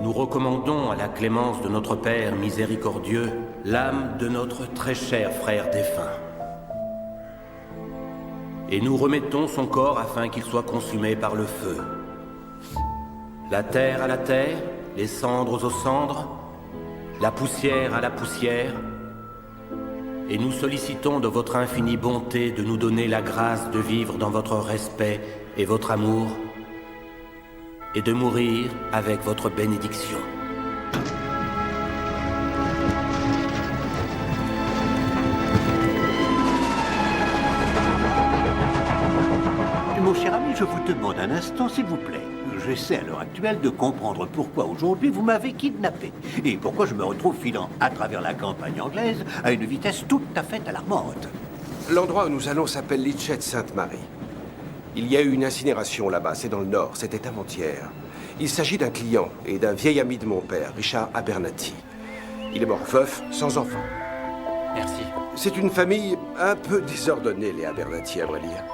nous recommandons à la clémence de notre Père miséricordieux l'âme de notre très cher frère défunt. Et nous remettons son corps afin qu'il soit consumé par le feu. La terre à la terre, les cendres aux cendres, la poussière à la poussière, et nous sollicitons de votre infinie bonté de nous donner la grâce de vivre dans votre respect et votre amour, et de mourir avec votre bénédiction. Mon cher ami, je vous demande un instant, s'il vous plaît. J'essaie à l'heure actuelle de comprendre pourquoi aujourd'hui vous m'avez kidnappé et pourquoi je me retrouve filant à travers la campagne anglaise à une vitesse tout à fait alarmante. L'endroit où nous allons s'appelle Litchett Sainte-Marie. Il y a eu une incinération là-bas, c'est dans le nord, c'était avant-hier. Il s'agit d'un client et d'un vieil ami de mon père, Richard Abernathy. Il est mort veuf, sans enfant. Merci. C'est une famille un peu désordonnée, les Abernathy, à vrai dire.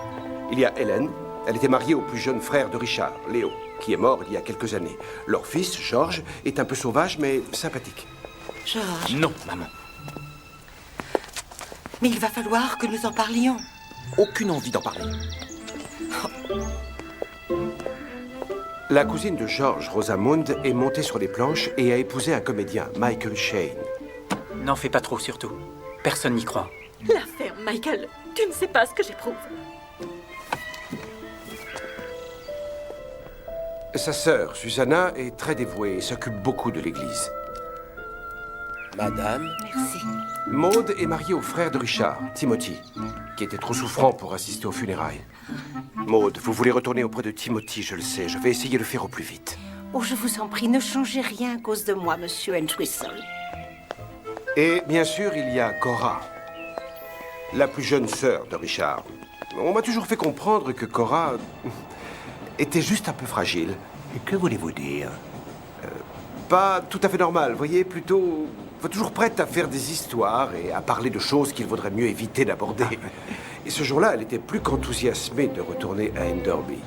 Il y a Hélène. Elle était mariée au plus jeune frère de Richard, Léo, qui est mort il y a quelques années. Leur fils, George, est un peu sauvage, mais sympathique. George. Non, maman. Mais il va falloir que nous en parlions. Aucune envie d'en parler. La cousine de George, Rosamund, est montée sur les planches et a épousé un comédien, Michael Shane. N'en fais pas trop, surtout. Personne n'y croit. L'affaire, Michael, tu ne sais pas ce que j'éprouve. Sa sœur, Susanna, est très dévouée et s'occupe beaucoup de l'église. Madame, Merci. Maud est mariée au frère de Richard, Timothy, qui était trop souffrant pour assister aux funérailles. Maud, vous voulez retourner auprès de Timothy, je le sais. Je vais essayer de le faire au plus vite. Oh, je vous en prie, ne changez rien à cause de moi, monsieur Entwistle. Et bien sûr, il y a Cora, la plus jeune sœur de Richard. On m'a toujours fait comprendre que Cora était juste un peu fragile. Et que voulez-vous dire? Pas tout à fait normal, voyez, plutôt toujours prête à faire des histoires et à parler de choses qu'il vaudrait mieux éviter d'aborder. Et ce jour-là, elle était plus qu'enthousiasmée de retourner à Enderby.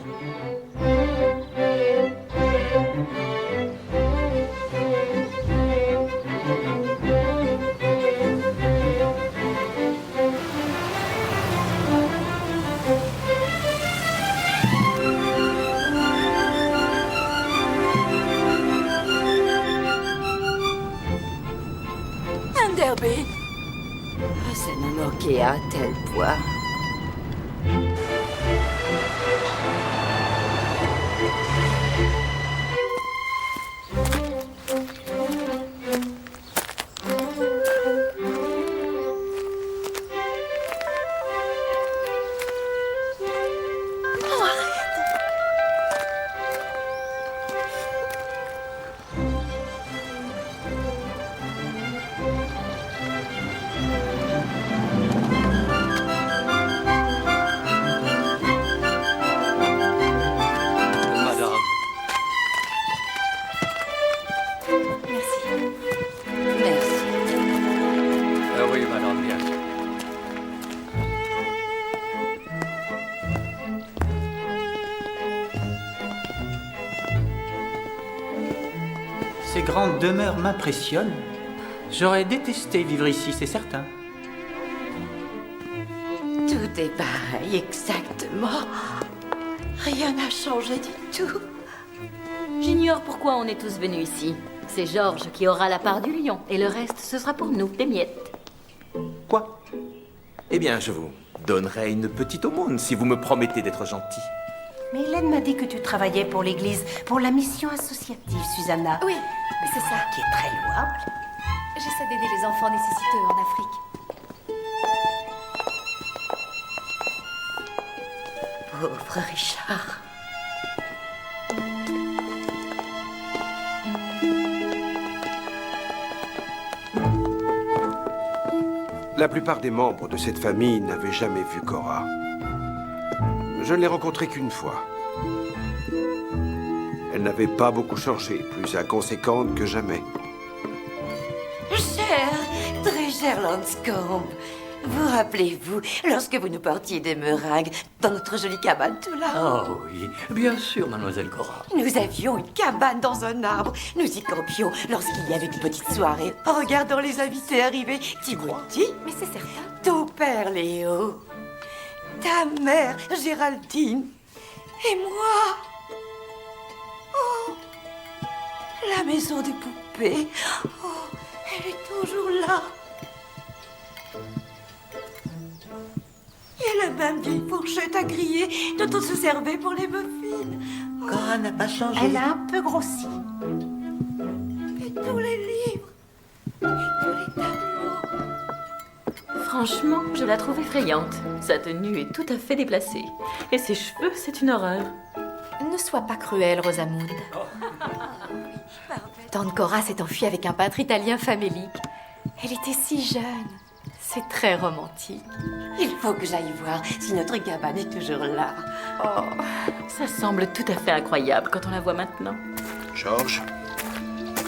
Enderby. Oh, ça me moquait à un tel point. Madame. Merci. Oui, madame, bien. Ces grandes demeures m'impressionnent. J'aurais détesté vivre ici, c'est certain. Tout est pareil, exactement. Rien n'a changé du tout. J'ignore pourquoi on est tous venus ici. C'est Georges qui aura la part du lion, et le reste, ce sera pour nous, des miettes. Quoi? Eh bien, je vous donnerai une petite aumône si vous me promettez d'être gentil. Mais Hélène m'a dit que tu travaillais pour l'église, pour la mission associative, Susanna. Oui, c'est ça. Qui est très louable. J'essaie d'aider les enfants nécessiteux en Afrique. Pauvre Richard. La plupart des membres de cette famille n'avaient jamais vu Cora. Je ne l'ai rencontrée qu'une fois. Elle n'avait pas beaucoup changé, plus inconséquente que jamais. Cher, très cher Lanscombe, Vous rappelez-vous, lorsque vous nous portiez des meringues dans notre jolie cabane tout là? Oh oui, bien sûr, mademoiselle Cora. Nous avions une cabane dans un arbre. Nous y campions lorsqu'il y avait une petite soirée. En regardant les invités arriver, Timothy, Mais c'est certain. ton père Léo, ta mère Géraldine et moi. Oh, la maison des poupées. Oh, elle est toujours là. Et la même vieille fourchette à griller dont on se servait pour les muffins. Cora n'a pas changé. Elle a un peu grossi. Et tous les livres. Et tous les tableaux. Franchement, je la trouve effrayante. Sa tenue est tout à fait déplacée. Et ses cheveux, c'est une horreur. Ne sois pas cruelle, Rosamund. Tante Cora s'est enfuie avec un peintre italien famélique. Elle était si jeune. C'est très romantique. Il faut que j'aille voir si notre cabane est toujours là. Oh, ça semble tout à fait incroyable quand on la voit maintenant. Georges,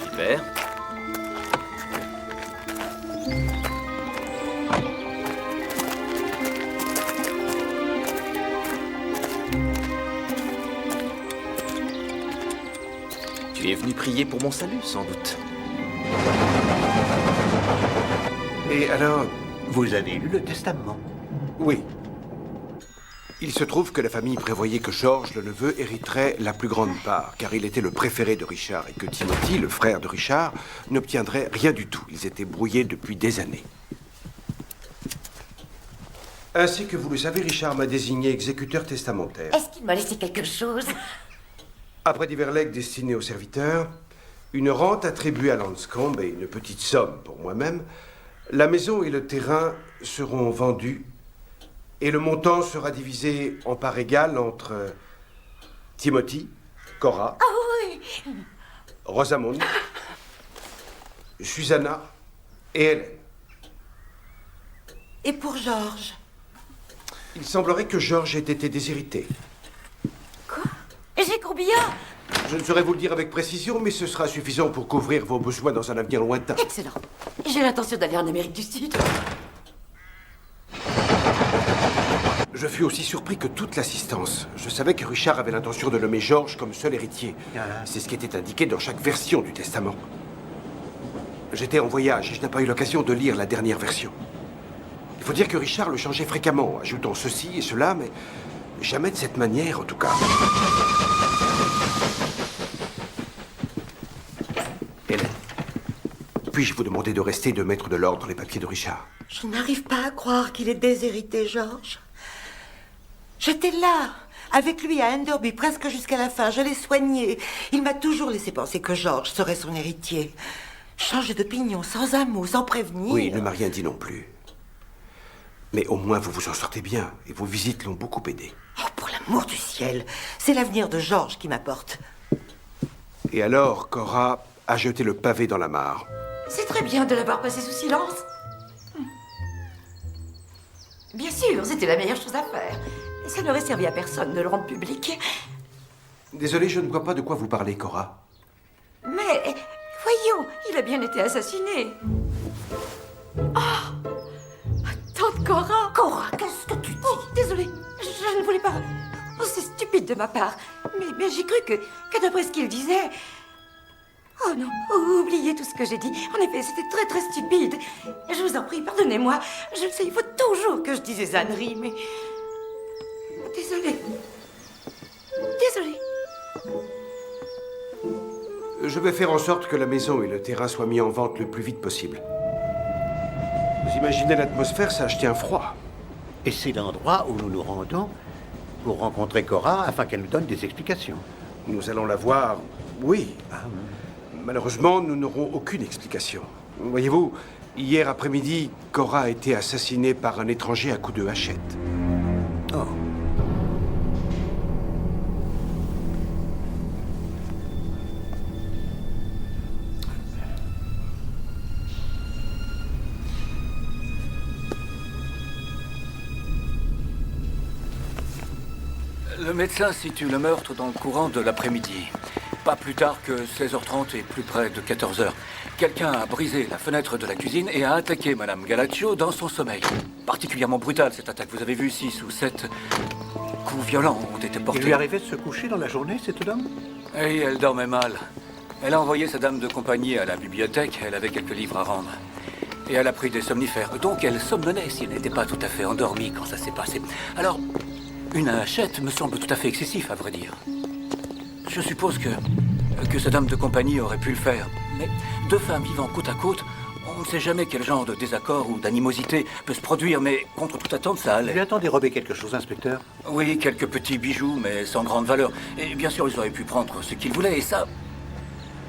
Super. Tu es venu prier pour mon salut, sans doute. et alors, Vous avez lu le testament? oui. Il se trouve que la famille prévoyait que Georges, le neveu, hériterait la plus grande part, car il était le préféré de Richard, et que Timothy, le frère de Richard, n'obtiendrait rien du tout. Ils étaient brouillés depuis des années. Ainsi que vous le savez, Richard m'a désigné exécuteur testamentaire. Est-ce qu'il m'a laissé quelque chose? Après divers legs destinés aux serviteurs, une rente attribuée à Lanscombe et une petite somme pour moi-même, la maison et le terrain seront vendus et le montant sera divisé en parts égales entre Timothy, Cora, Rosamund, Susanna et Hélène. Et pour Georges? Il semblerait que Georges ait été déshérité. Et j'ai combien? Je ne saurais vous le dire avec précision, mais ce sera suffisant pour couvrir vos besoins dans un avenir lointain. Excellent. J'ai l'intention d'aller en Amérique du Sud. Je fus aussi surpris que toute l'assistance. Je savais que Richard avait l'intention de nommer Georges comme seul héritier. C'est ce qui était indiqué dans chaque version du testament. J'étais en voyage et je n'ai pas eu l'occasion de lire la dernière version. Il faut dire que Richard le changeait fréquemment, ajoutant ceci et cela, mais jamais de cette manière, en tout cas. Hélène, puis-je vous demander de rester et de mettre de l'ordre dans les papiers de Richard? Je n'arrive pas à croire qu'il est déshérité, Georges. J'étais là, avec lui à Enderby, presque jusqu'à la fin. Je l'ai soigné. Il m'a toujours laissé penser que Georges serait son héritier. Changer d'opinion, sans un mot, sans prévenir. Oui, il ne m'a rien dit non plus. Mais au moins, vous vous en sortez bien, et vos visites l'ont beaucoup aidé. Oh, pour l'amour du ciel, c'est l'avenir de Georges qui m'apporte. Et alors, Cora a jeté le pavé dans la mare. C'est très bien de l'avoir passé sous silence. Bien sûr, c'était la meilleure chose à faire. Et ça n'aurait servi à personne de le rendre public. Désolé, je ne vois pas de quoi vous parlez, Cora. Mais, voyons, il a bien été assassiné. Oh, tante Cora. Cora, qu'est-ce que tu dis? Oh, désolée, je ne voulais pas. Oh, c'est stupide de ma part. Mais j'ai cru que d'après ce qu'il disait... Oh non, oubliez tout ce que j'ai dit. En effet, c'était très très stupide. Je vous en prie, pardonnez-moi. Je le sais, il faut toujours que je dise des âneries, mais... Désolée. Désolée. Je vais faire en sorte que la maison et le terrain soient mis en vente le plus vite possible. Vous imaginez l'atmosphère, ça a acheté un froid. Et c'est l'endroit où nous nous rendons pour rencontrer Cora afin qu'elle nous donne des explications. Nous allons la voir, oui. Malheureusement, nous n'aurons aucune explication. Voyez-vous, hier après-midi, Cora a été assassinée par un étranger à coups de hachette. Oh. Le médecin situe le meurtre dans le courant de l'après-midi. Pas plus tard que 16h30 et plus près de 14h. Quelqu'un a brisé la fenêtre de la cuisine et a attaqué Madame Galaccio dans son sommeil. Particulièrement brutale cette attaque. Vous avez vu 6 ou 7 coups violents ont été portés. Il lui arrivait de se coucher dans la journée, cette dame? Et elle dormait mal. Elle a envoyé sa dame de compagnie à la bibliothèque. Elle avait quelques livres à rendre. Et elle a pris des somnifères. Donc elle somnolait si elle n'était pas tout à fait endormie quand ça s'est passé. Alors, une hachette me semble tout à fait excessif, à vrai dire. Je suppose que sa dame de compagnie aurait pu le faire. Mais 2 femmes vivant côte à côte, on ne sait jamais quel genre de désaccord ou d'animosité peut se produire, mais contre toute attente, ça allait. Lui a-t-on dérobé quelque chose, inspecteur? Oui, quelques petits bijoux, mais sans grande valeur. Et bien sûr, ils auraient pu prendre ce qu'ils voulaient, et ça...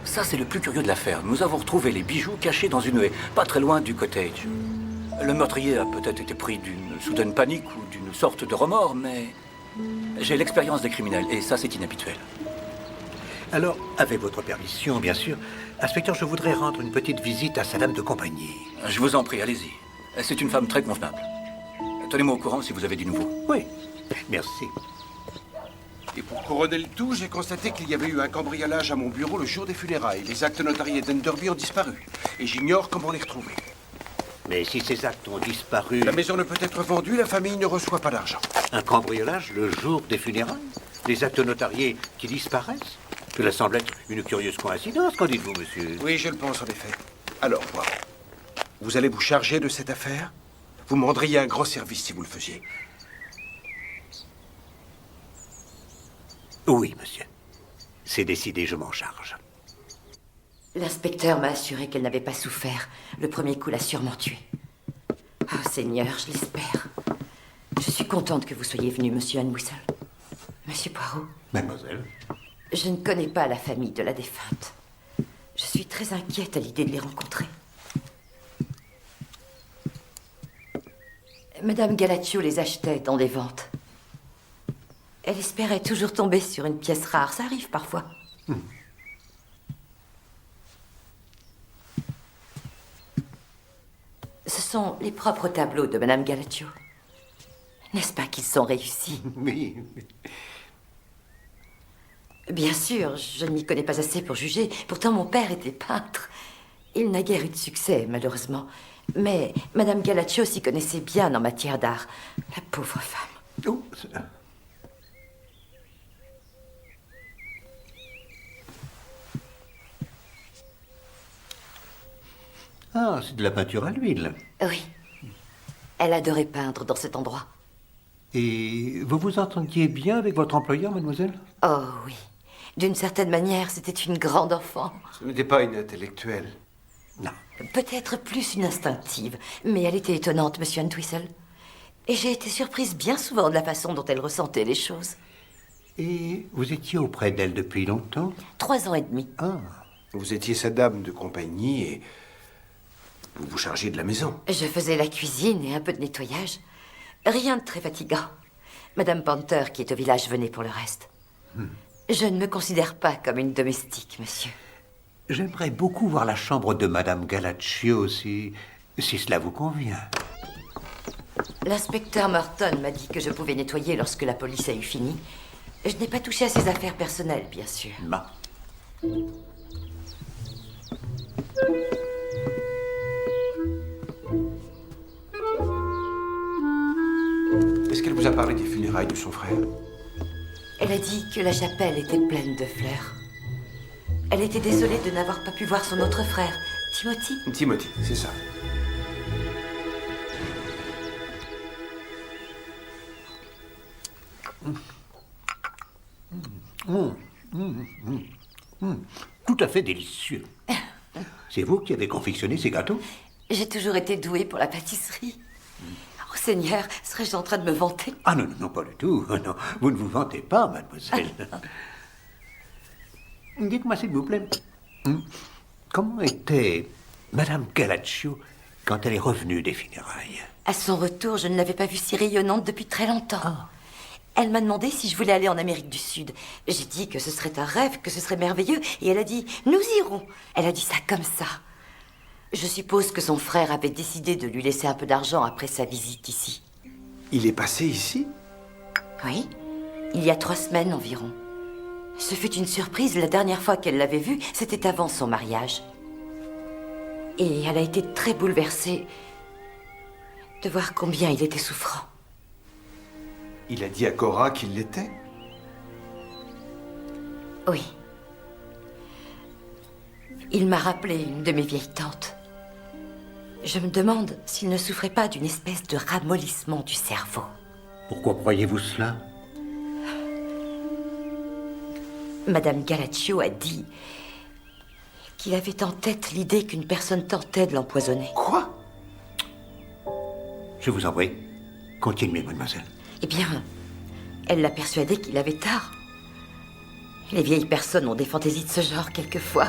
Ça, c'est le plus curieux de l'affaire. Nous avons retrouvé les bijoux cachés dans une haie, pas très loin du cottage. Le meurtrier a peut-être été pris d'une soudaine panique ou d'une sorte de remords, mais... J'ai l'expérience des criminels, et ça, c'est inhabituel. Alors, avec votre permission, bien sûr, inspecteur, je voudrais rendre une petite visite à sa dame de compagnie. Je vous en prie, allez-y. C'est une femme très convenable. Tenez-moi au courant si vous avez du nouveau. Oui, merci. Et pour couronner le tout, j'ai constaté qu'il y avait eu un cambriolage à mon bureau le jour des funérailles. Les actes notariés d'Enderby ont disparu. Et j'ignore comment les retrouver. Mais si ces actes ont disparu... La maison ne peut être vendue, la famille ne reçoit pas d'argent. Un cambriolage le jour des funérailles? Les actes notariés qui disparaissent? Cela semble être une curieuse coïncidence, qu'en dites-vous, monsieur? Oui, je le pense, en effet. Alors, moi, vous allez vous charger de cette affaire? Vous me rendriez un grand service si vous le faisiez. Oui, monsieur. C'est décidé, je m'en charge. L'inspecteur m'a assuré qu'elle n'avait pas souffert. Le premier coup l'a sûrement tuée. Oh, Seigneur, je l'espère. Je suis contente que vous soyez venu, monsieur Entwistle. Monsieur Poirot. Mademoiselle. Je ne connais pas la famille de la défunte. Je suis très inquiète à l'idée de les rencontrer. Madame Galaccio les achetait dans des ventes. Elle espérait toujours tomber sur une pièce rare. Ça arrive parfois. Ce sont les propres tableaux de Madame Galaccio. N'est-ce pas qu'ils sont réussis? Oui. Bien sûr, je ne m'y connais pas assez pour juger. Pourtant, mon père était peintre. Il n'a guère eu de succès, malheureusement. Mais Madame Galaccio s'y connaissait bien en matière d'art. La pauvre femme. Oh, ah, c'est de la peinture à l'huile. Oui. Elle adorait peindre dans cet endroit. Et vous vous entendiez bien avec votre employeur, mademoiselle? Oh oui. D'une certaine manière, c'était une grande enfant. Ce n'était pas une intellectuelle. Non. Peut-être plus une instinctive, mais elle était étonnante, monsieur Entwistle. Et j'ai été surprise bien souvent de la façon dont elle ressentait les choses. Et vous étiez auprès d'elle depuis longtemps? 3 ans et demi. Ah. Vous étiez sa dame de compagnie et vous vous chargiez de la maison. Je faisais la cuisine et un peu de nettoyage. Rien de très fatigant. Madame Panther, qui est au village, venait pour le reste. Je ne me considère pas comme une domestique, monsieur. J'aimerais beaucoup voir la chambre de Madame Galaccio, si cela vous convient. L'inspecteur Merton m'a dit que je pouvais nettoyer lorsque la police a eu fini. Je n'ai pas touché à ses affaires personnelles, bien sûr. Non. Est-ce qu'elle vous a parlé des funérailles de son frère? Elle a dit que la chapelle était pleine de fleurs. Elle était désolée de n'avoir pas pu voir son autre frère, Timothy. Timothy, c'est ça. Tout à fait délicieux. C'est vous qui avez confectionné ces gâteaux? J'ai toujours été douée pour la pâtisserie. Oh Seigneur, serais-je en train de me vanter? Ah non, non, non, pas du tout. Non, vous ne vous vantez pas, mademoiselle. Dites-moi, s'il vous plaît, comment était Madame Galaccio quand elle est revenue des funérailles? À son retour, je ne l'avais pas vue si rayonnante depuis très longtemps. Elle m'a demandé si je voulais aller en Amérique du Sud. J'ai dit que ce serait un rêve, que ce serait merveilleux, et elle a dit « Nous irons ». Elle a dit ça comme ça. Je suppose que son frère avait décidé de lui laisser un peu d'argent après sa visite ici. Il est passé ici? Oui, il y a 3 semaines environ. Ce fut une surprise. La dernière fois qu'elle l'avait vu, c'était avant son mariage. Et elle a été très bouleversée de voir combien il était souffrant. Il a dit à Cora qu'il l'était? Oui. Il m'a rappelé une de mes vieilles tantes. Je me demande s'il ne souffrait pas d'une espèce de ramollissement du cerveau. Pourquoi croyez-vous cela? Madame Galaccio a dit qu'il avait en tête l'idée qu'une personne tentait de l'empoisonner. Quoi? Je vous en prie. Continuez, mademoiselle. Eh bien, elle l'a persuadé qu'il avait tort. Les vieilles personnes ont des fantaisies de ce genre quelquefois.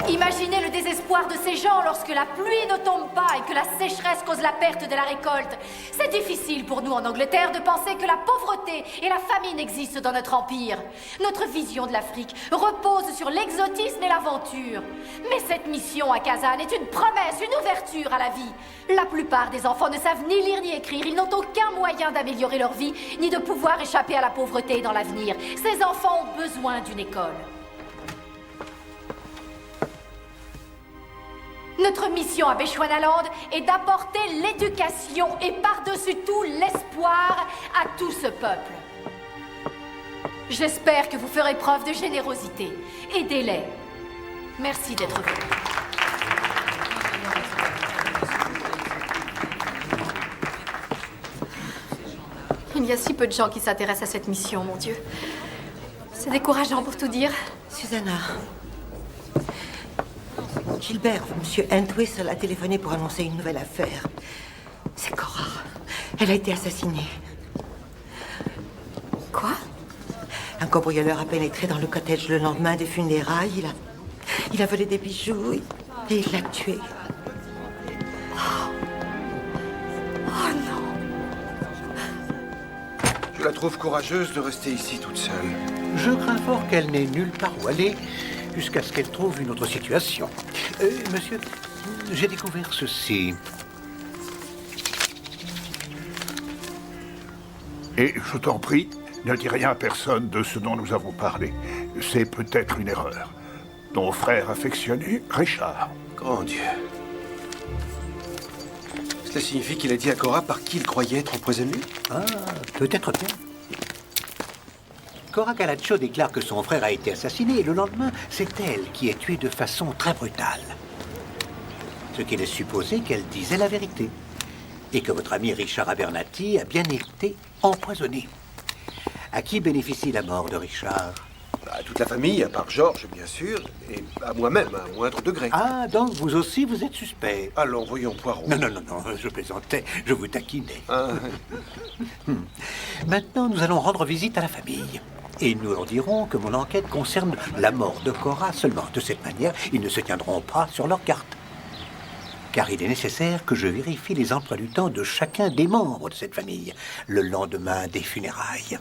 Imaginez le désespoir de ces gens lorsque la pluie ne tombe pas et que la sécheresse cause la perte de la récolte. C'est difficile pour nous en Angleterre de penser que la pauvreté et la famine existent dans notre empire. Notre vision de l'Afrique repose sur l'exotisme et l'aventure. Mais cette mission à Kazan est une promesse, une ouverture à la vie. La plupart des enfants ne savent ni lire ni écrire. Ils n'ont aucun moyen d'améliorer leur vie, ni de pouvoir échapper à la pauvreté dans l'avenir. Ces enfants ont besoin d'une école. Notre mission à Bechuanaland est d'apporter l'éducation et par-dessus tout l'espoir à tout ce peuple. J'espère que vous ferez preuve de générosité. Aidez-les. Merci d'être venus. Il y a si peu de gens qui s'intéressent à cette mission, mon Dieu. C'est décourageant pour tout dire. Susanna. Gilbert, monsieur Entwistle a téléphoné pour annoncer une nouvelle affaire. C'est Cora. Elle a été assassinée. Quoi? Un cambrioleur a pénétré dans le cottage le lendemain des funérailles. Il a volé des bijoux et il l'a tuée. Oh non. Je la trouve courageuse de rester ici toute seule. Je crains fort qu'elle n'ait nulle part où aller jusqu'à ce qu'elle trouve une autre situation. Monsieur, j'ai découvert ceci. Et je t'en prie, ne dis rien à personne de ce dont nous avons parlé. C'est peut-être une erreur. Ton frère affectionné, Richard. Grand Dieu. Cela signifie qu'il a dit à Cora par qui il croyait être empoisonné? Ah, peut-être bien. Cora Galaccio déclare que son frère a été assassiné et le lendemain, c'est elle qui est tuée de façon très brutale. Ce qui laisse supposer qu'elle disait la vérité. Et que votre ami Richard Abernathy a bien été empoisonné. À qui bénéficie la mort de Richard? À toute la famille, à part Georges, bien sûr, et à moi-même, à un moindre degré. Ah, donc vous aussi, vous êtes suspect. Allons, voyons Poirot. Non, je plaisantais, je vous taquinais. Ah. Maintenant, nous allons rendre visite à la famille. Et nous leur dirons que mon enquête concerne la mort de Cora seulement. De cette manière, ils ne se tiendront pas sur leur carte. Car il est nécessaire que je vérifie les emplois du temps de chacun des membres de cette famille, le lendemain des funérailles.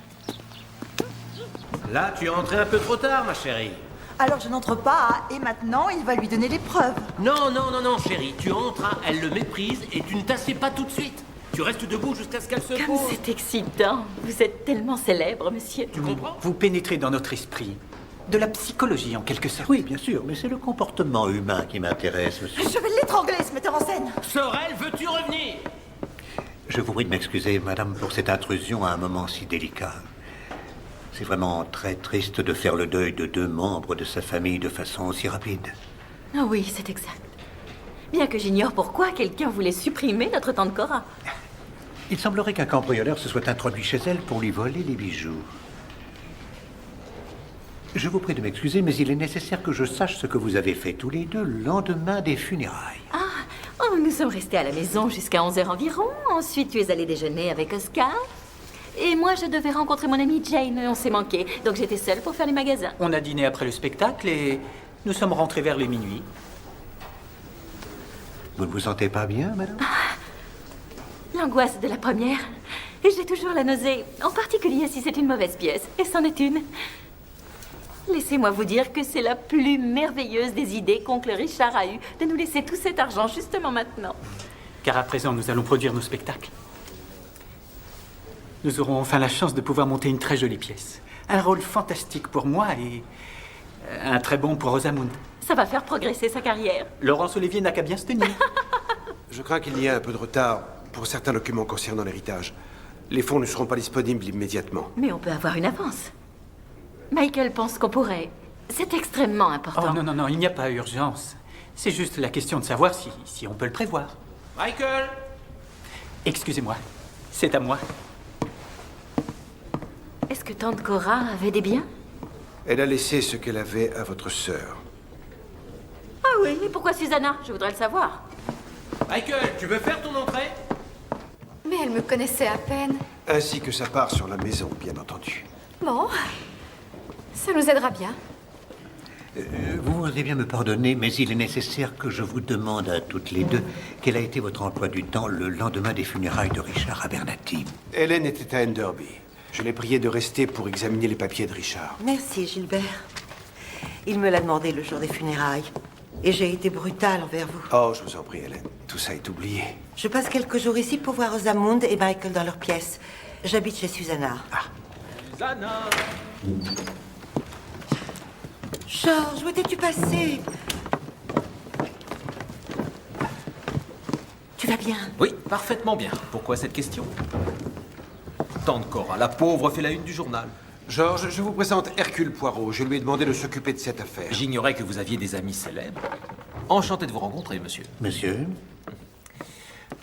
Là, tu es entrée un peu trop tard, ma chérie. Alors je n'entre pas, et maintenant il va lui donner les preuves. Non, chérie. Tu entres, elle le méprise, et tu ne t'assieds pas tout de suite. Tu restes debout jusqu'à ce qu'elle se Comme pose. c'est excitant. Vous êtes tellement célèbre, monsieur. Tu comprends? Vous pénétrez dans notre esprit. De la psychologie, en quelque sorte. Oui, bien sûr, mais c'est le comportement humain qui m'intéresse, monsieur. Je vais l'étrangler, ce metteur en scène. Sorel, veux-tu revenir? Je vous prie de m'excuser, madame, pour cette intrusion à un moment si délicat. C'est vraiment très triste de faire le deuil de deux membres de sa famille de façon aussi rapide. Ah oui, c'est exact. Bien que j'ignore pourquoi quelqu'un voulait supprimer notre tante Cora. Il semblerait qu'un cambrioleur se soit introduit chez elle pour lui voler les bijoux. Je vous prie de m'excuser, mais il est nécessaire que je sache ce que vous avez fait tous les deux le lendemain des funérailles. Nous sommes restés à la maison jusqu'à 11h environ. Ensuite, tu es allé déjeuner avec Oscar. Et moi, je devais rencontrer mon amie Jane, on s'est manqué. Donc j'étais seule pour faire les magasins. On a dîné après le spectacle et nous sommes rentrés vers les minuit. Vous ne vous sentez pas bien, madame? L'angoisse de la première. Et j'ai toujours la nausée, en particulier si c'est une mauvaise pièce. Et c'en est une. Laissez-moi vous dire que c'est la plus merveilleuse des idées qu'oncle Richard a eue de nous laisser tout cet argent justement maintenant. Car à présent, nous allons produire nos spectacles. Nous aurons enfin la chance de pouvoir monter une très jolie pièce. Un rôle fantastique pour moi et un très bon pour Rosamund. Ça va faire progresser sa carrière. Laurence Olivier n'a qu'à bien se tenir. Je crains qu'il y ait un peu de retard pour certains documents concernant l'héritage. Les fonds ne seront pas disponibles immédiatement. Mais on peut avoir une avance. Michael pense qu'on pourrait. C'est extrêmement important. Oh non, il n'y a pas urgence. C'est juste la question de savoir si on peut le prévoir. Michael! Excusez-moi, c'est à moi. Est-ce que tante Cora avait des biens? Elle a laissé ce qu'elle avait à votre sœur. Ah oui, et pourquoi Susanna? Je voudrais le savoir. Michael, tu veux faire ton entrée? Mais elle me connaissait à peine. Ainsi que sa part sur la maison, bien entendu. Bon, ça nous aidera bien. Vous voudrez bien me pardonner, mais il est nécessaire que je vous demande à toutes les deux quel a été votre emploi du temps le lendemain des funérailles de Richard Abernathy. Hélène était à Enderby. Je l'ai priée de rester pour examiner les papiers de Richard. Merci, Gilbert. Il me l'a demandé le jour des funérailles. Et j'ai été brutale envers vous. Oh, je vous en prie, Hélène. Tout ça est oublié. Je passe quelques jours ici pour voir Rosamund et Michael dans leur pièce. J'habite chez Susanna. Susanna! Georges, où étais-tu passé? Tu vas bien? Oui, parfaitement bien. Pourquoi cette question? Tante Cora, la pauvre fait la une du journal. Georges, je vous présente Hercule Poirot. Je lui ai demandé de s'occuper de cette affaire. J'ignorais que vous aviez des amis célèbres. Enchanté de vous rencontrer, monsieur. Monsieur?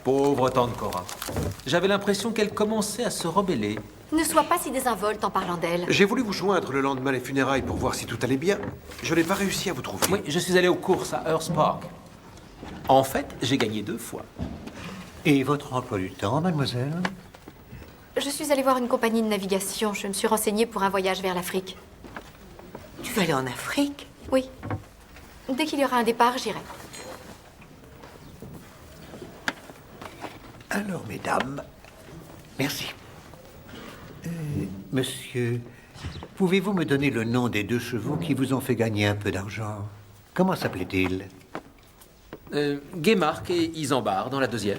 Pauvre tante Cora. J'avais l'impression qu'elle commençait à se rebeller. Ne sois pas si désinvolte en parlant d'elle. J'ai voulu vous joindre le lendemain des funérailles pour voir si tout allait bien. Je n'ai pas réussi à vous trouver. Oui, je suis allé aux courses à Hearst Park. En fait, j'ai gagné 2 fois. Et votre emploi du temps, mademoiselle? Je suis allée voir une compagnie de navigation. Je me suis renseignée pour un voyage vers l'Afrique. Tu vas aller en Afrique? Oui. Dès qu'il y aura un départ, j'irai. Alors, mesdames, merci. Monsieur, pouvez-vous me donner le nom des 2 chevaux qui vous ont fait gagner un peu d'argent? Comment s'appelaient-ils? Gaymark et Isambard dans la 2e.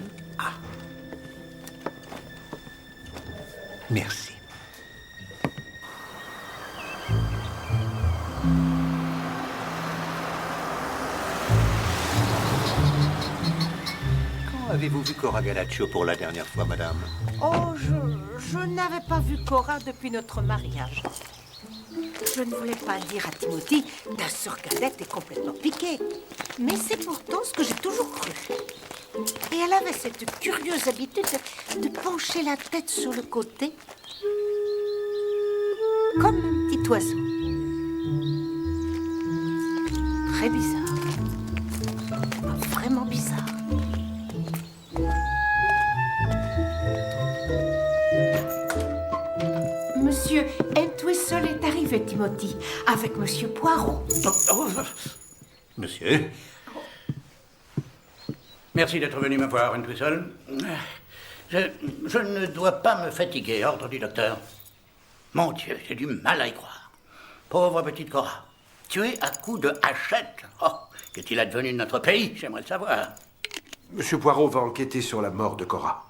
Merci. Quand avez-vous vu Cora Galaccio pour la dernière fois, madame? Oh, je n'avais pas vu Cora depuis notre mariage. Je ne voulais pas dire à Timothy, ta sœur cadette est complètement piquée. Mais c'est pourtant ce que j'ai toujours cru. Et elle avait cette curieuse habitude de pencher la tête sur le côté, comme un petit oiseau. Très bizarre. Vraiment bizarre. Monsieur Entwistle est arrivé, Timothy, avec Monsieur Poirot. Monsieur? Merci d'être venu me voir, Entwistle. Je ne dois pas me fatiguer, ordre du docteur. Mon Dieu, j'ai du mal à y croire. Pauvre petite Cora, tuée à coups de hachette. Oh, qu'est-il advenu de notre pays? J'aimerais le savoir. Monsieur Poirot va enquêter sur la mort de Cora.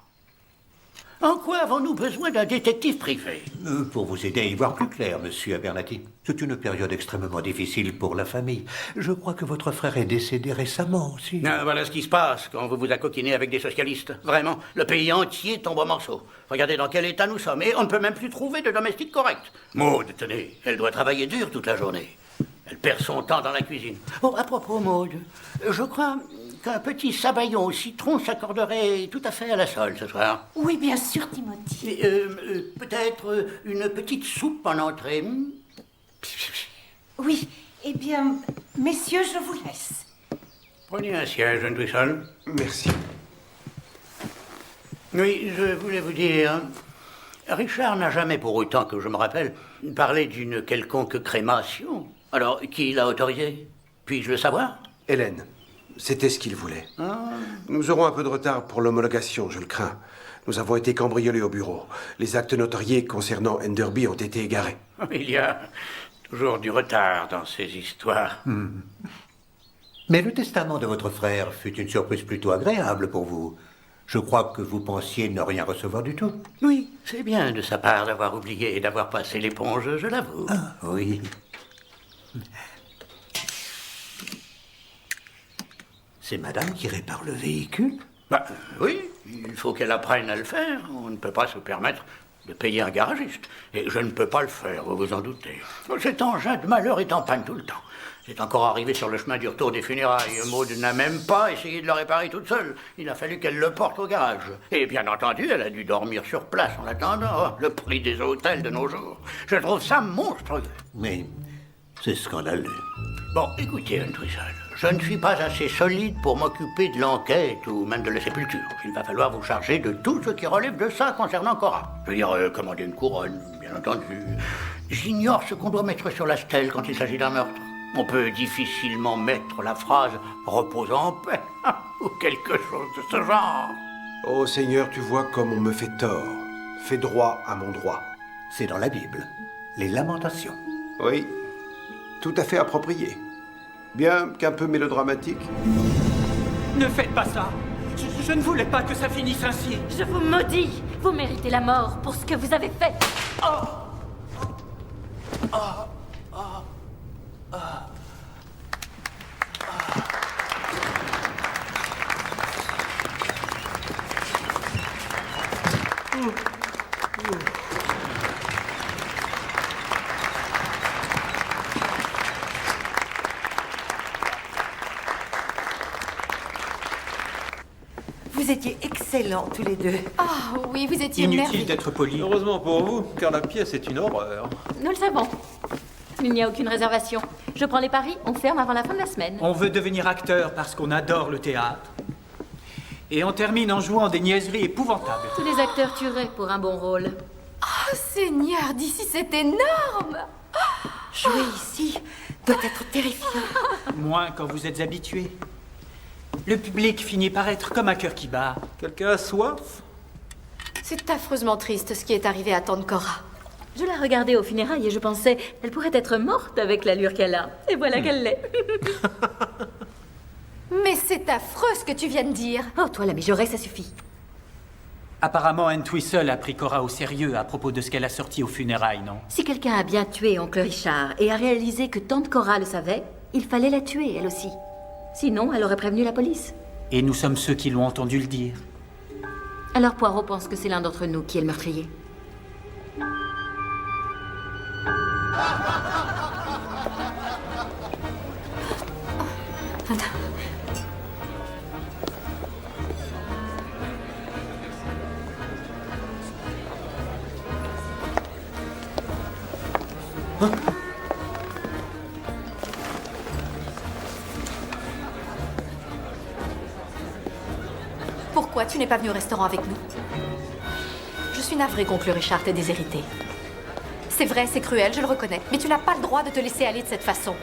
En quoi avons-nous besoin d'un détective privé? Pour vous aider à y voir plus clair, monsieur Abernathy. C'est une période extrêmement difficile pour la famille. Je crois que votre frère est décédé récemment aussi. Voilà ce qui se passe quand vous vous accoquinez avec des socialistes. Vraiment, le pays entier tombe en morceaux. Regardez dans quel état nous sommes et on ne peut même plus trouver de domestique correct. Maude, tenez, elle doit travailler dur toute la journée. Elle perd son temps dans la cuisine. Oh, à propos, Maude, je crois qu'un petit sabayon au citron s'accorderait tout à fait à la sole ce soir. Oui, bien sûr, Timothy. Peut-être une petite soupe en entrée. Oui, eh bien, messieurs, je vous laisse. Prenez un siège, Entwistle. Merci. Oui, je voulais vous dire Richard n'a jamais, pour autant que je me rappelle, parlé d'une quelconque crémation. Alors, qui l'a autorisé? Puis-je le savoir? Hélène, c'était ce qu'il voulait. Nous aurons un peu de retard pour l'homologation, je le crains. Nous avons été cambriolés au bureau. Les actes notariés concernant Enderby ont été égarés. Il y a toujours du retard dans ces histoires. Mais le testament de votre frère fut une surprise plutôt agréable pour vous. Je crois que vous pensiez ne rien recevoir du tout. Oui, c'est bien de sa part d'avoir oublié et d'avoir passé l'éponge, je l'avoue. Ah, oui. C'est madame qui répare le véhicule? Oui, il faut qu'elle apprenne à le faire. On ne peut pas se permettre de payer un garagiste. Et je ne peux pas le faire, vous vous en doutez. Cet engin de malheur est en panne tout le temps. C'est encore arrivé sur le chemin du retour des funérailles. Maud n'a même pas essayé de le réparer toute seule. Il a fallu qu'elle le porte au garage. Et bien entendu, elle a dû dormir sur place en attendant. Oh, le prix des hôtels de nos jours. Je trouve ça monstrueux. Mais c'est scandaleux. Bon, écoutez, Entwistle, je ne suis pas assez solide pour m'occuper de l'enquête ou même de la sépulture. Il va falloir vous charger de tout ce qui relève de ça concernant Cora. Je veux dire, commander une couronne, bien entendu. J'ignore ce qu'on doit mettre sur la stèle quand il s'agit d'un meurtre. On peut difficilement mettre la phrase « repose en paix » ou quelque chose de ce genre. Oh Seigneur, tu vois comme on me fait tort. Fais droit à mon droit. C'est dans la Bible. Les Lamentations. Oui, tout à fait approprié. Bien qu'un peu mélodramatique. Ne faites pas ça. Je ne voulais pas que ça finisse ainsi. Je vous maudis. Vous méritez la mort pour ce que vous avez fait. Vous étiez excellents tous les deux. Ah oui, vous étiez Inutile merveilleux. d'être poli. Heureusement pour vous, car la pièce est une horreur. Nous le savons. Il n'y a aucune réservation. Je prends les paris, on ferme avant la fin de la semaine. On veut devenir acteur parce qu'on adore le théâtre. Et on termine en jouant des niaiseries épouvantables. Tous les acteurs tueraient pour un bon rôle. Oh Seigneur, d'ici c'est énorme. Jouer ici doit être terrifiant. Moins quand vous êtes habitué. Le public finit par être comme un cœur qui bat. Quelqu'un a soif? C'est affreusement triste ce qui est arrivé à tante Cora. Je la regardais aux funérailles et je pensais, elle pourrait être morte avec l'allure qu'elle a. Et voilà qu'elle l'est. Mais c'est affreux ce que tu viens de dire. Oh, toi, la mijaurée, ça suffit. Apparemment, Entwistle a pris Cora au sérieux à propos de ce qu'elle a sorti aux funérailles, non? Si quelqu'un a bien tué oncle Richard et a réalisé que tante Cora le savait, il fallait la tuer, elle aussi. Sinon, elle aurait prévenu la police. Et nous sommes ceux qui l'ont entendu le dire. Alors Poirot pense que c'est l'un d'entre nous qui est le meurtrier. Pourquoi tu n'es pas venu au restaurant avec nous? Je suis navrée qu'oncle Richard t'ait déshérité. C'est vrai, c'est cruel, je le reconnais. Mais tu n'as pas le droit de te laisser aller de cette façon.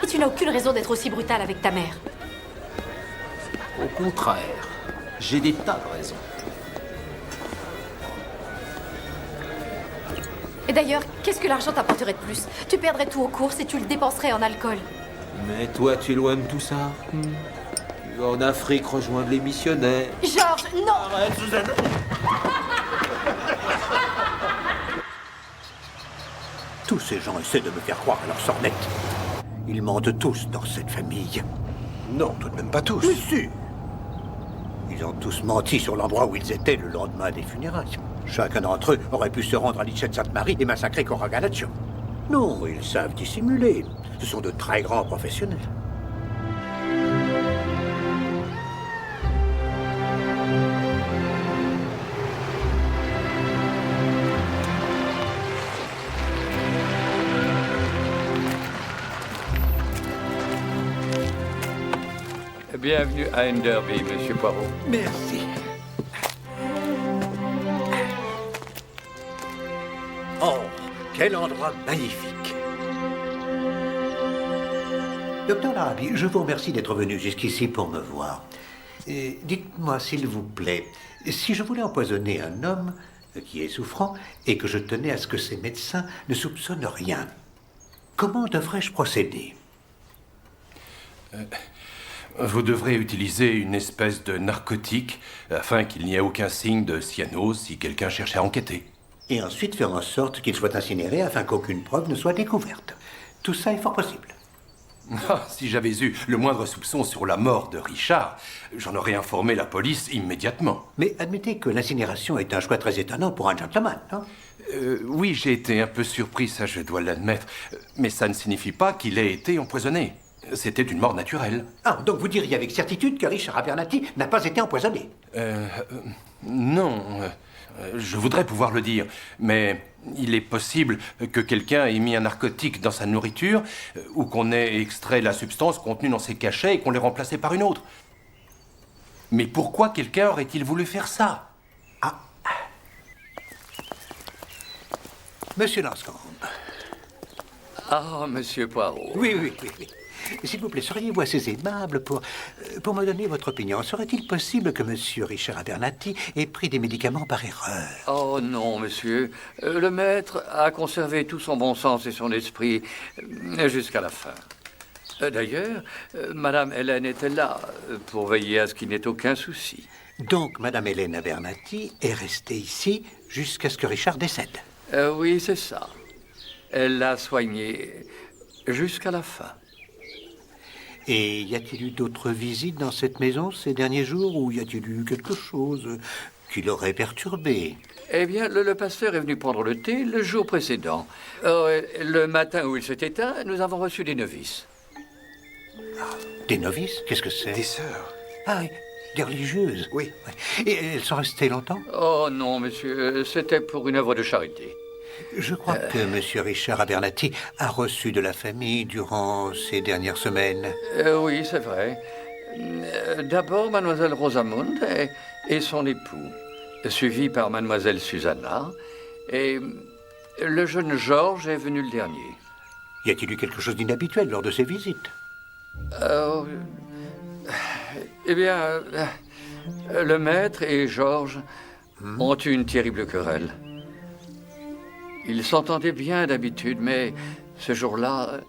Et tu n'as aucune raison d'être aussi brutal avec ta mère. Au contraire, j'ai des tas de raisons. Et d'ailleurs, qu'est-ce que l'argent t'apporterait de plus? Tu perdrais tout aux courses et tu le dépenserais en alcool. Mais toi, tu es loin de tout ça. Tu vas en Afrique rejoindre les missionnaires. Georges, non! Arrête, Suzanne. Tous ces gens essaient de me faire croire à leur sornette. Ils mentent tous dans cette famille. Non, tout de même pas tous. Mais si! Ils ont tous menti sur l'endroit où ils étaient le lendemain des funérailles. Chacun d'entre eux aurait pu se rendre à Litchett Sainte-Marie et massacrer Cora Galacio. Non, ils savent dissimuler. Ce sont de très grands professionnels. Bienvenue à Enderby, Monsieur Poirot. Merci. Oh, quel endroit magnifique. Docteur Larabi, je vous remercie d'être venu jusqu'ici pour me voir. Dites-moi, s'il vous plaît, si je voulais empoisonner un homme qui est souffrant et que je tenais à ce que ses médecins ne soupçonnent rien, comment devrais-je procéder? Vous devrez utiliser une espèce de narcotique afin qu'il n'y ait aucun signe de cyanose si quelqu'un cherche à enquêter. Et ensuite faire en sorte qu'il soit incinéré afin qu'aucune preuve ne soit découverte. Tout ça est fort possible. Ah, si j'avais eu le moindre soupçon sur la mort de Richard, j'en aurais informé la police immédiatement. Mais admettez que l'incinération est un choix très étonnant pour un gentleman, non? Oui, j'ai été un peu surpris, ça je dois l'admettre. Mais ça ne signifie pas qu'il ait été empoisonné. C'était une mort naturelle. Ah, donc vous diriez avec certitude que Richard Abernathy n'a pas été empoisonné? Non. Je voudrais pouvoir le dire, mais il est possible que quelqu'un ait mis un narcotique dans sa nourriture ou qu'on ait extrait la substance contenue dans ses cachets et qu'on l'ait remplacée par une autre. Mais pourquoi quelqu'un aurait-il voulu faire ça? Ah. Monsieur Lanscombe. Ah, monsieur Poirot. Oui. S'il vous plaît, seriez-vous assez aimable pour me donner votre opinion? Serait-il possible que monsieur Richard Abernathy ait pris des médicaments par erreur? Oh non, monsieur. Le maître a conservé tout son bon sens et son esprit jusqu'à la fin. D'ailleurs, madame Hélène était là pour veiller à ce qu'il n'ait aucun souci. Donc, madame Hélène Abernathy est restée ici jusqu'à ce que Richard décède? Oui, c'est ça. Elle l'a soigné jusqu'à la fin. Et y a-t-il eu d'autres visites dans cette maison ces derniers jours ou y a-t-il eu quelque chose qui l'aurait perturbé? Eh bien, le pasteur est venu prendre le thé le jour précédent. Le matin où il s'est éteint, nous avons reçu des novices. Des novices? Qu'est-ce que c'est? Des sœurs. Ah oui, des religieuses? Oui. Et elles sont restées longtemps? Oh non, monsieur, c'était pour une œuvre de charité. Je crois que monsieur Richard Abernathy a reçu de la famille durant ces dernières semaines. Oui, c'est vrai. D'abord, mademoiselle Rosamond et son époux, suivi par mademoiselle Susanna, et le jeune Georges est venu le dernier. Y a-t-il eu quelque chose d'inhabituel lors de ces visites? Eh bien, le maître et Georges ont eu une terrible querelle. Ils s'entendaient bien d'habitude, mais ce jour-là...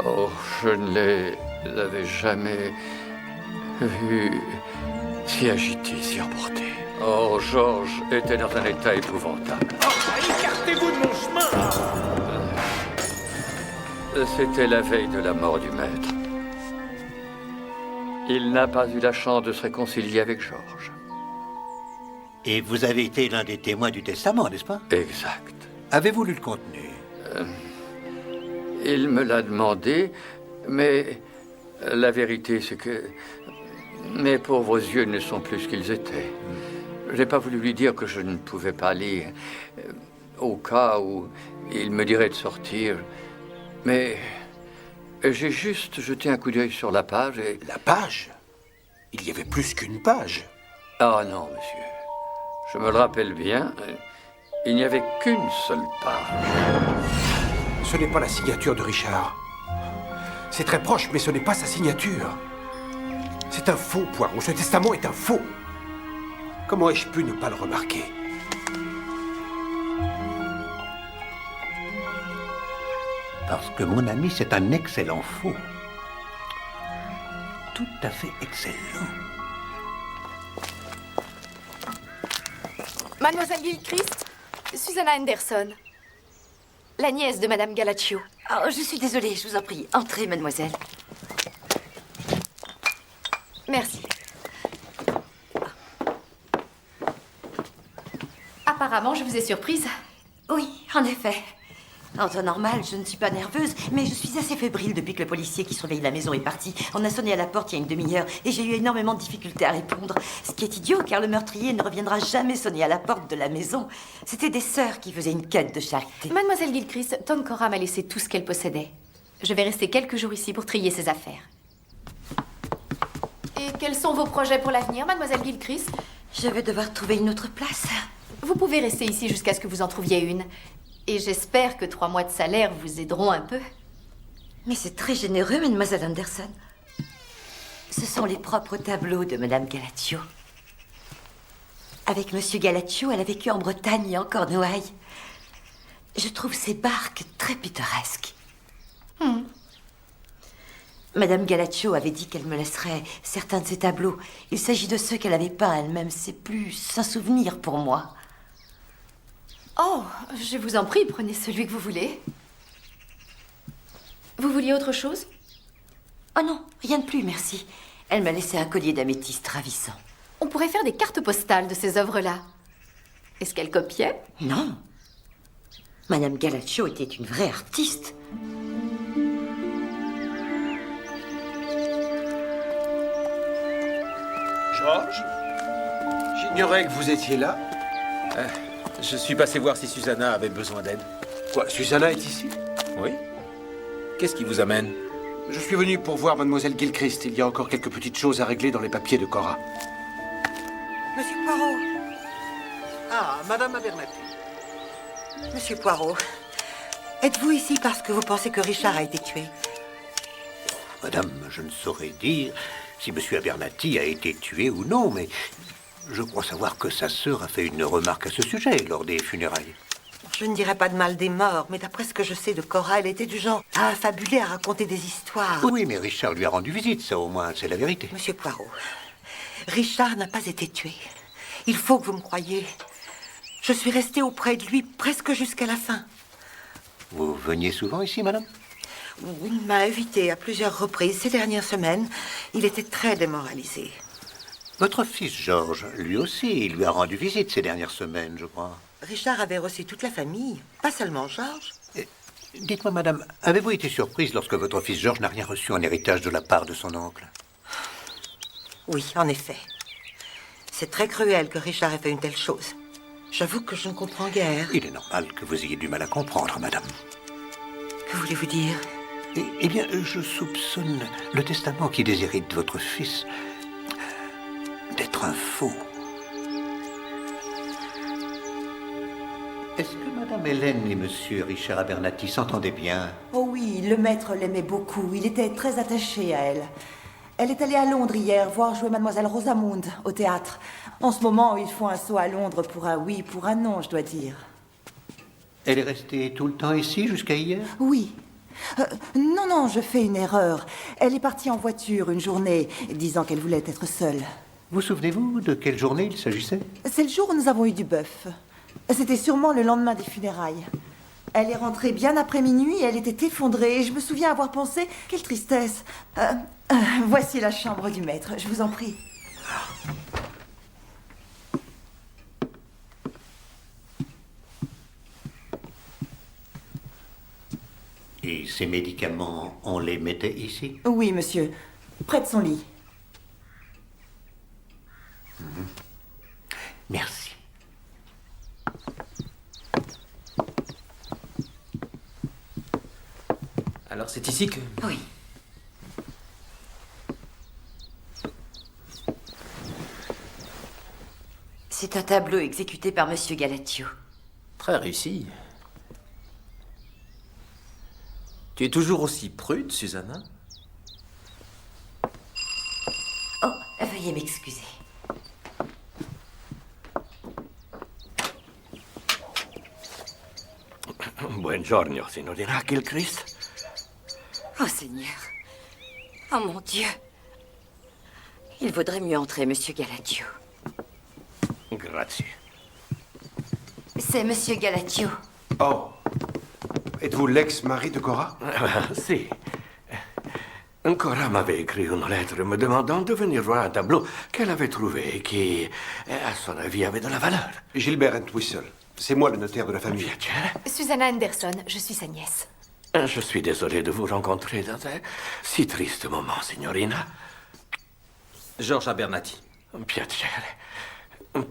Oh, je ne les avais jamais vus si agités, si emportés. Oh, Georges était dans un état épouvantable. Écartez-vous de mon chemin! C'était la veille de la mort du maître. Il n'a pas eu la chance de se réconcilier avec Georges. Et vous avez été l'un des témoins du testament, n'est-ce pas? Exact. Avez-vous lu le contenu? Il me l'a demandé, mais la vérité, c'est que mes pauvres yeux ne sont plus ce qu'ils étaient. Je n'ai pas voulu lui dire que je ne pouvais pas lire, au cas où il me dirait de sortir. Mais j'ai juste jeté un coup d'œil sur la page et... La page? Il y avait plus qu'une page. Ah non, monsieur. Je me le rappelle bien, il n'y avait qu'une seule page. Ce n'est pas la signature de Richard. C'est très proche, mais ce n'est pas sa signature. C'est un faux, Poirot. Ce testament est un faux. Comment ai-je pu ne pas le remarquer? Parce que mon ami, c'est un excellent faux. Tout à fait excellent. Mademoiselle Gilchrist, Susanna Anderson, la nièce de Madame Galaccio. Oh, je suis désolée, je vous en prie. Entrez, mademoiselle. Merci. Apparemment, je vous ai surprise. Oui, en effet. En temps normal, je ne suis pas nerveuse, mais je suis assez fébrile depuis que le policier qui surveille la maison est parti. On a sonné à la porte il y a une demi-heure et j'ai eu énormément de difficultés à répondre. Ce qui est idiot, car le meurtrier ne reviendra jamais sonner à la porte de la maison. C'était des sœurs qui faisaient une quête de charité. Mademoiselle Gilchrist, Tom Cora m'a laissé tout ce qu'elle possédait. Je vais rester quelques jours ici pour trier ses affaires. Et quels sont vos projets pour l'avenir, Mademoiselle Gilchrist? Je vais devoir trouver une autre place. Vous pouvez rester ici jusqu'à ce que vous en trouviez une. Et j'espère que 3 mois de salaire vous aideront un peu. Mais c'est très généreux, mademoiselle Anderson. Ce sont les propres tableaux de madame Galatio. Avec monsieur Galatio, elle a vécu en Bretagne et en Cornouailles. Je trouve ces barques très pittoresques. Madame Galatio avait dit qu'elle me laisserait certains de ses tableaux. Il s'agit de ceux qu'elle avait peints elle-même. C'est plus un souvenir pour moi. Oh, je vous en prie, prenez celui que vous voulez. Vous vouliez autre chose? Oh non, rien de plus, merci. Elle m'a laissé un collier d'améthyste ravissant. On pourrait faire des cartes postales de ces œuvres-là. Est-ce qu'elle copiait? Non. Madame Galatio était une vraie artiste. Georges, j'ignorais que vous étiez là. Je suis passé voir si Susanna avait besoin d'aide. Quoi, Susanna est ici? Oui. Qu'est-ce qui vous amène? Je suis venu pour voir mademoiselle Gilchrist. Il y a encore quelques petites choses à régler dans les papiers de Cora. Monsieur Poirot. Ah, madame Abernathy. Monsieur Poirot, êtes-vous ici parce que vous pensez que Richard a été tué? Madame, je ne saurais dire si monsieur Abernathy a été tué ou non, mais je crois savoir que sa sœur a fait une remarque à ce sujet lors des funérailles. Je ne dirais pas de mal des morts, mais d'après ce que je sais de Cora, elle était du genre à affabuler, à raconter des histoires. Oui, mais Richard lui a rendu visite, ça au moins, c'est la vérité. Monsieur Poirot, Richard n'a pas été tué. Il faut que vous me croyiez. Je suis restée auprès de lui presque jusqu'à la fin. Vous veniez souvent ici, madame? Il m'a invitée à plusieurs reprises ces dernières semaines. Il était très démoralisé. Votre fils Georges, lui aussi, il lui a rendu visite ces dernières semaines, je crois. Richard avait reçu toute la famille, pas seulement Georges. Dites-moi, madame, avez-vous été surprise lorsque votre fils Georges n'a rien reçu en héritage de la part de son oncle? Oui, en effet. C'est très cruel que Richard ait fait une telle chose. J'avoue que je ne comprends guère. Il est normal que vous ayez du mal à comprendre, madame. Que voulez-vous dire? Eh bien, je soupçonne le testament qui déshérite votre fils d'être un faux. Est-ce que madame Hélène et monsieur Richard Abernathy s'entendaient bien? Oh oui, le maître l'aimait beaucoup. Il était très attaché à elle. Elle est allée à Londres hier voir jouer mademoiselle Rosamund au théâtre. En ce moment, ils font un saut à Londres pour un oui, pour un non, je dois dire. Elle est restée tout le temps ici jusqu'à hier? Oui. Non, je fais une erreur. Elle est partie en voiture une journée, disant qu'elle voulait être seule. Vous souvenez-vous de quelle journée il s'agissait? C'est le jour où nous avons eu du bœuf. C'était sûrement le lendemain des funérailles. Elle est rentrée bien après minuit et elle était effondrée. Et je me souviens avoir pensé, quelle tristesse. Voici la chambre du maître, je vous en prie. Et ces médicaments, on les mettait ici? Oui, monsieur. Près de son lit. Merci. Alors c'est ici que... Oui. C'est un tableau exécuté par monsieur Galatio. Très réussi. Tu es toujours aussi prude, Susanna? Oh, veuillez m'excuser. Buongiorno, signorina Gilchrist. Oh, Seigneur. Oh, mon Dieu. Il vaudrait mieux entrer, monsieur Galatio. Grazie. C'est monsieur Galatio. Oh. Êtes-vous l'ex-mari de Cora? Si. Cora m'avait écrit une lettre me demandant de venir voir un tableau qu'elle avait trouvé et qui, à son avis, avait de la valeur. Gilbert Entwistle. C'est moi le notaire de la famille. Susanna Anderson, je suis sa nièce. Je suis désolé de vous rencontrer dans un si triste moment, signorina. Georges Abernathy. Piacere.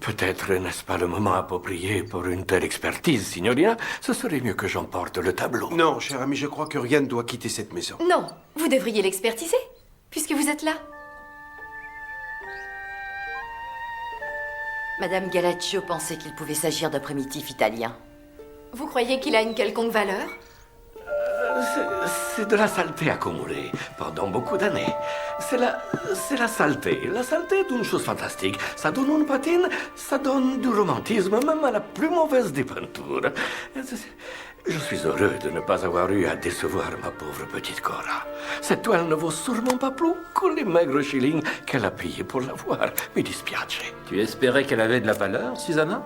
Peut-être n'est-ce pas le moment approprié pour une telle expertise, signorina? Ce serait mieux que j'emporte le tableau. Non, cher ami, je crois que rien ne doit quitter cette maison. Non, vous devriez l'expertiser, puisque vous êtes là. Madame Galaccio pensait qu'il pouvait s'agir d'un primitif italien. Vous croyez qu'il a une quelconque valeur? C'est de la saleté accumulée pendant beaucoup d'années. C'est la saleté. La saleté est une chose fantastique. Ça donne une patine, ça donne du romantisme, même à la plus mauvaise des peintures. Je suis heureux de ne pas avoir eu à décevoir ma pauvre petite Cora. Cette toile ne vaut sûrement pas plus que les maigres shillings qu'elle a payés pour l'avoir. Mi dispiace. Tu espérais qu'elle avait de la valeur, Susanna?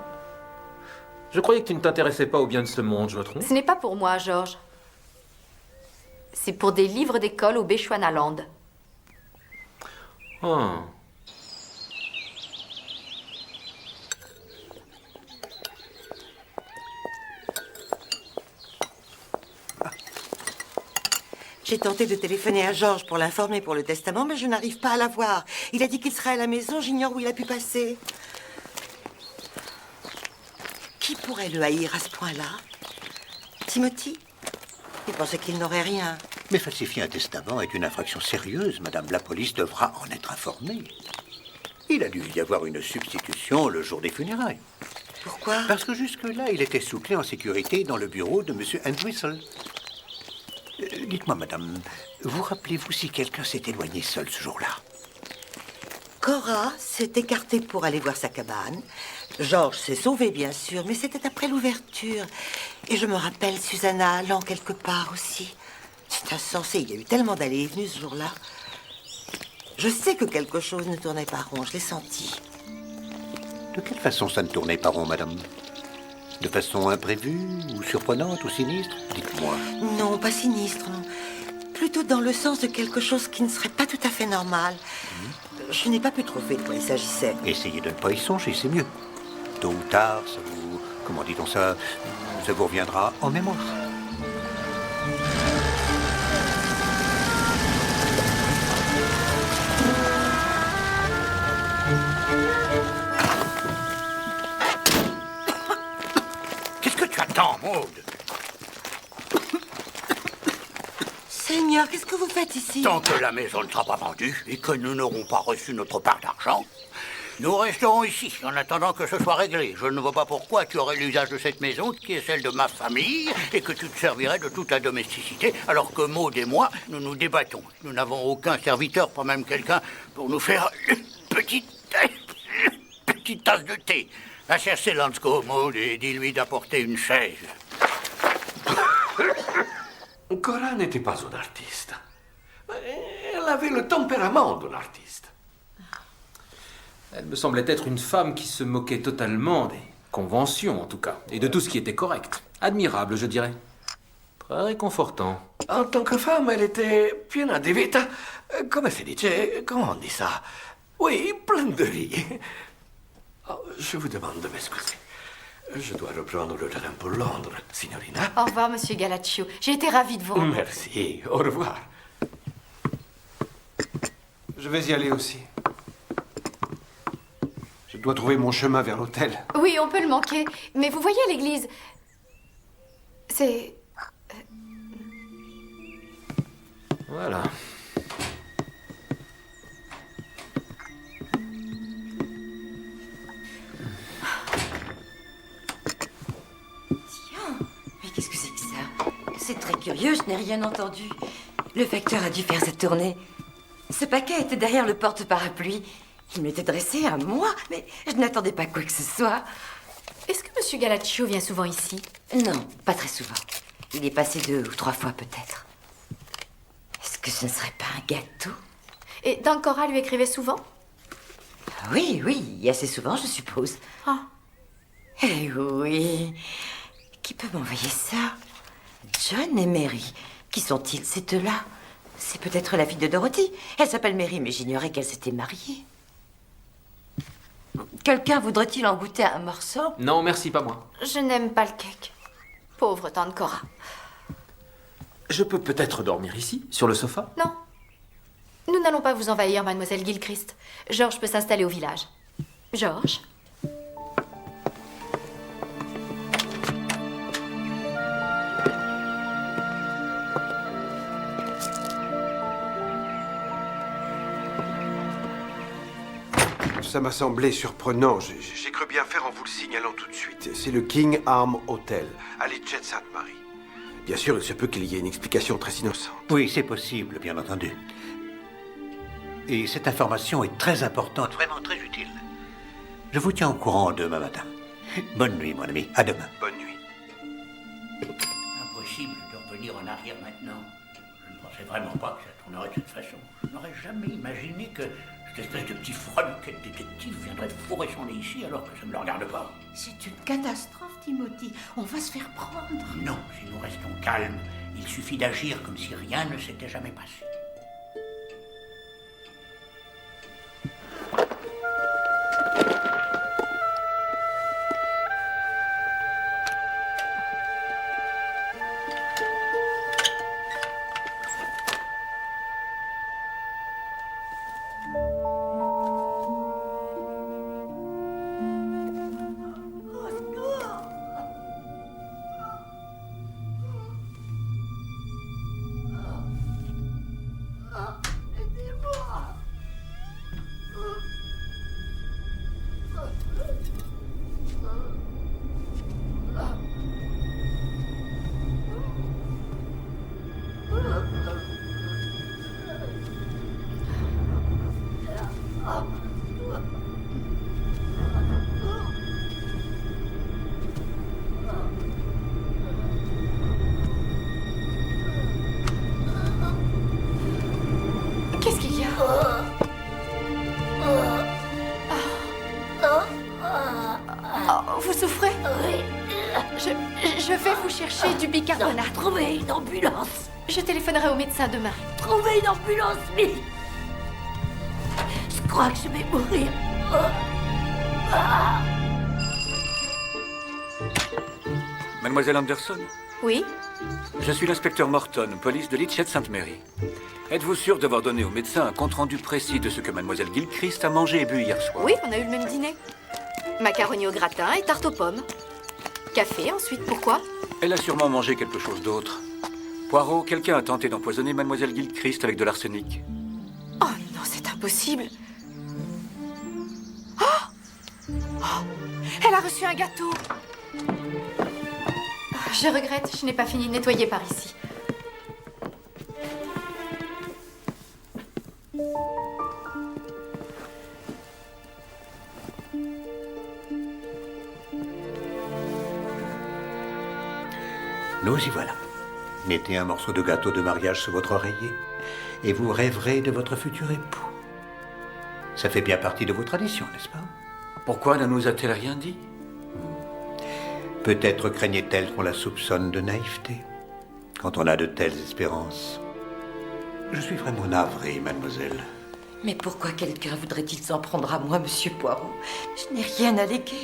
Je croyais que tu ne t'intéressais pas au bien de ce monde, je me trompe? Ce n'est pas pour moi, Georges. C'est pour des livres d'école au Bechuanaland. Ah. J'ai tenté de téléphoner à Georges pour l'informer pour le testament, mais je n'arrive pas à l'avoir. Il a dit qu'il serait à la maison, j'ignore où il a pu passer. Qui pourrait le haïr à ce point-là? Timothy? Il pensait qu'il n'aurait rien. Mais falsifier un testament est une infraction sérieuse, madame. La police devra en être informée. Il a dû y avoir une substitution le jour des funérailles. Pourquoi? Parce que jusque-là, il était sous clé en sécurité dans le bureau de M. Entwistle. Dites-moi, madame, vous rappelez-vous si quelqu'un s'est éloigné seul ce jour-là? Cora s'est écartée pour aller voir sa cabane. Georges s'est sauvé, bien sûr, mais c'était après l'ouverture. Et je me rappelle Susanna allant quelque part aussi. C'est insensé, il y a eu tellement d'allées et venues ce jour-là. Je sais que quelque chose ne tournait pas rond, je l'ai senti. De quelle façon ça ne tournait pas rond, madame? De façon imprévue, ou surprenante, ou sinistre? Dites-moi. Non, pas sinistre, non. Plutôt dans le sens de quelque chose qui ne serait pas tout à fait normal. Je n'ai pas pu trouver de quoi il s'agissait. Essayez de ne pas y songer, c'est mieux. Tôt ou tard, ça vous... Comment dit-on ça? Ça vous reviendra en mémoire. Qu'est-ce que tu attends, Maud? Seigneur, qu'est-ce que vous faites ici? Tant que la maison ne sera pas vendue et que nous n'aurons pas reçu notre part d'argent, nous resterons ici en attendant que ce soit réglé. Je ne vois pas pourquoi tu aurais l'usage de cette maison qui est celle de ma famille et que tu te servirais de toute la domesticité alors que Maud et moi, nous nous débattons. Nous n'avons aucun serviteur, pas même quelqu'un, pour nous faire une petite tasse de thé. Va chercher Lansko, Maud, et dis-lui d'apporter une chaise. Cora n'était pas une artiste. Elle avait le tempérament d'un artiste. Elle me semblait être une femme qui se moquait totalement des conventions, en tout cas, et de tout ce qui était correct. Admirable, je dirais. Très réconfortant. En tant que femme, elle était piena di vita. Come si dice? Comment on dit ça? Oui, pleine de vie. Oh, je vous demande de m'excuser. Je dois reprendre le train pour Londres, signorina. Au revoir, monsieur Galaccio. J'ai été ravie de vous rencontrer. Merci. Au revoir. Je vais y aller aussi. Je dois trouver mon chemin vers l'hôtel. Oui, on peut le manquer. Mais vous voyez l'église? C'est... Voilà. Mais qu'est-ce que c'est que ça? C'est très curieux, je n'ai rien entendu. Le facteur a dû faire cette tournée. Ce paquet était derrière le porte-parapluie. Il m'était dressé à moi, mais je n'attendais pas quoi que ce soit. Est-ce que monsieur Galaccio vient souvent ici? Non, pas très souvent. Il est passé 2 ou 3 fois peut-être. Est-ce que ce ne serait pas un gâteau? Et Dancora lui écrivait souvent? Oui, oui, assez souvent, je suppose. Ah. Eh oui. Qui peut m'envoyer ça? John et Mary. Qui sont-ils, ces deux-là? C'est peut-être la fille de Dorothy. Elle s'appelle Mary, mais j'ignorais qu'elle s'était mariée. Quelqu'un voudrait-il en goûter un morceau? Non, merci, pas moi. Je n'aime pas le cake. Pauvre tante Cora. Je peux peut-être dormir ici, sur le sofa? Non. Nous n'allons pas vous envahir, mademoiselle Gilchrist. Georges peut s'installer au village. Georges? Ça m'a semblé surprenant. J'ai cru bien faire en vous le signalant tout de suite. C'est le King Arm Hotel, à Litchett Sainte-Marie. Bien sûr, il se peut qu'il y ait une explication très innocente. Oui, c'est possible, bien entendu. Et cette information est très importante, vraiment très utile. Je vous tiens au courant demain matin. Bonne nuit, mon ami. À demain. Bonne nuit. Impossible de revenir en arrière maintenant. Je ne pensais vraiment pas que ça tournerait de cette façon. Je n'aurais jamais imaginé que cette espèce de petit freluquet de détective viendrait fourrer son nez ici alors que ça ne le regarde pas. C'est une catastrophe, Timothy. On va se faire prendre. Non, si nous restons calmes, il suffit d'agir comme si rien ne s'était jamais passé. Qu'est-ce qu'il y a? Oh, vous souffrez? Oui. Je vais vous chercher du bicarbonate. Trouvez une ambulance. Je téléphonerai au médecin demain. Trouvez une ambulance, vite. Je crois que je vais mourir. Mademoiselle Anderson? Oui? Je suis l'inspecteur Morton, police de Litchett Sainte-Marie. Êtes-vous sûr d'avoir donné au médecin un compte-rendu précis de ce que mademoiselle Gilchrist a mangé et bu hier soir? Oui, on a eu le même dîner. Macaroni au gratin et tarte aux pommes. Café, ensuite, pourquoi? Elle a sûrement mangé quelque chose d'autre. Poirot, quelqu'un a tenté d'empoisonner mademoiselle Gilchrist avec de l'arsenic. Oh non, c'est impossible. Oh! Oh! Elle a reçu un gâteau. Je regrette, je n'ai pas fini de nettoyer par ici. Nous y voilà. Mettez un morceau de gâteau de mariage sur votre oreiller et vous rêverez de votre futur époux. Ça fait bien partie de vos traditions, n'est-ce pas? Pourquoi ne nous a-t-elle rien dit? Peut-être craignait-elle qu'on la soupçonne de naïveté quand on a de telles espérances. Je suis vraiment navré, mademoiselle. Mais pourquoi quelqu'un voudrait-il s'en prendre à moi, monsieur Poirot? Je n'ai rien allégué.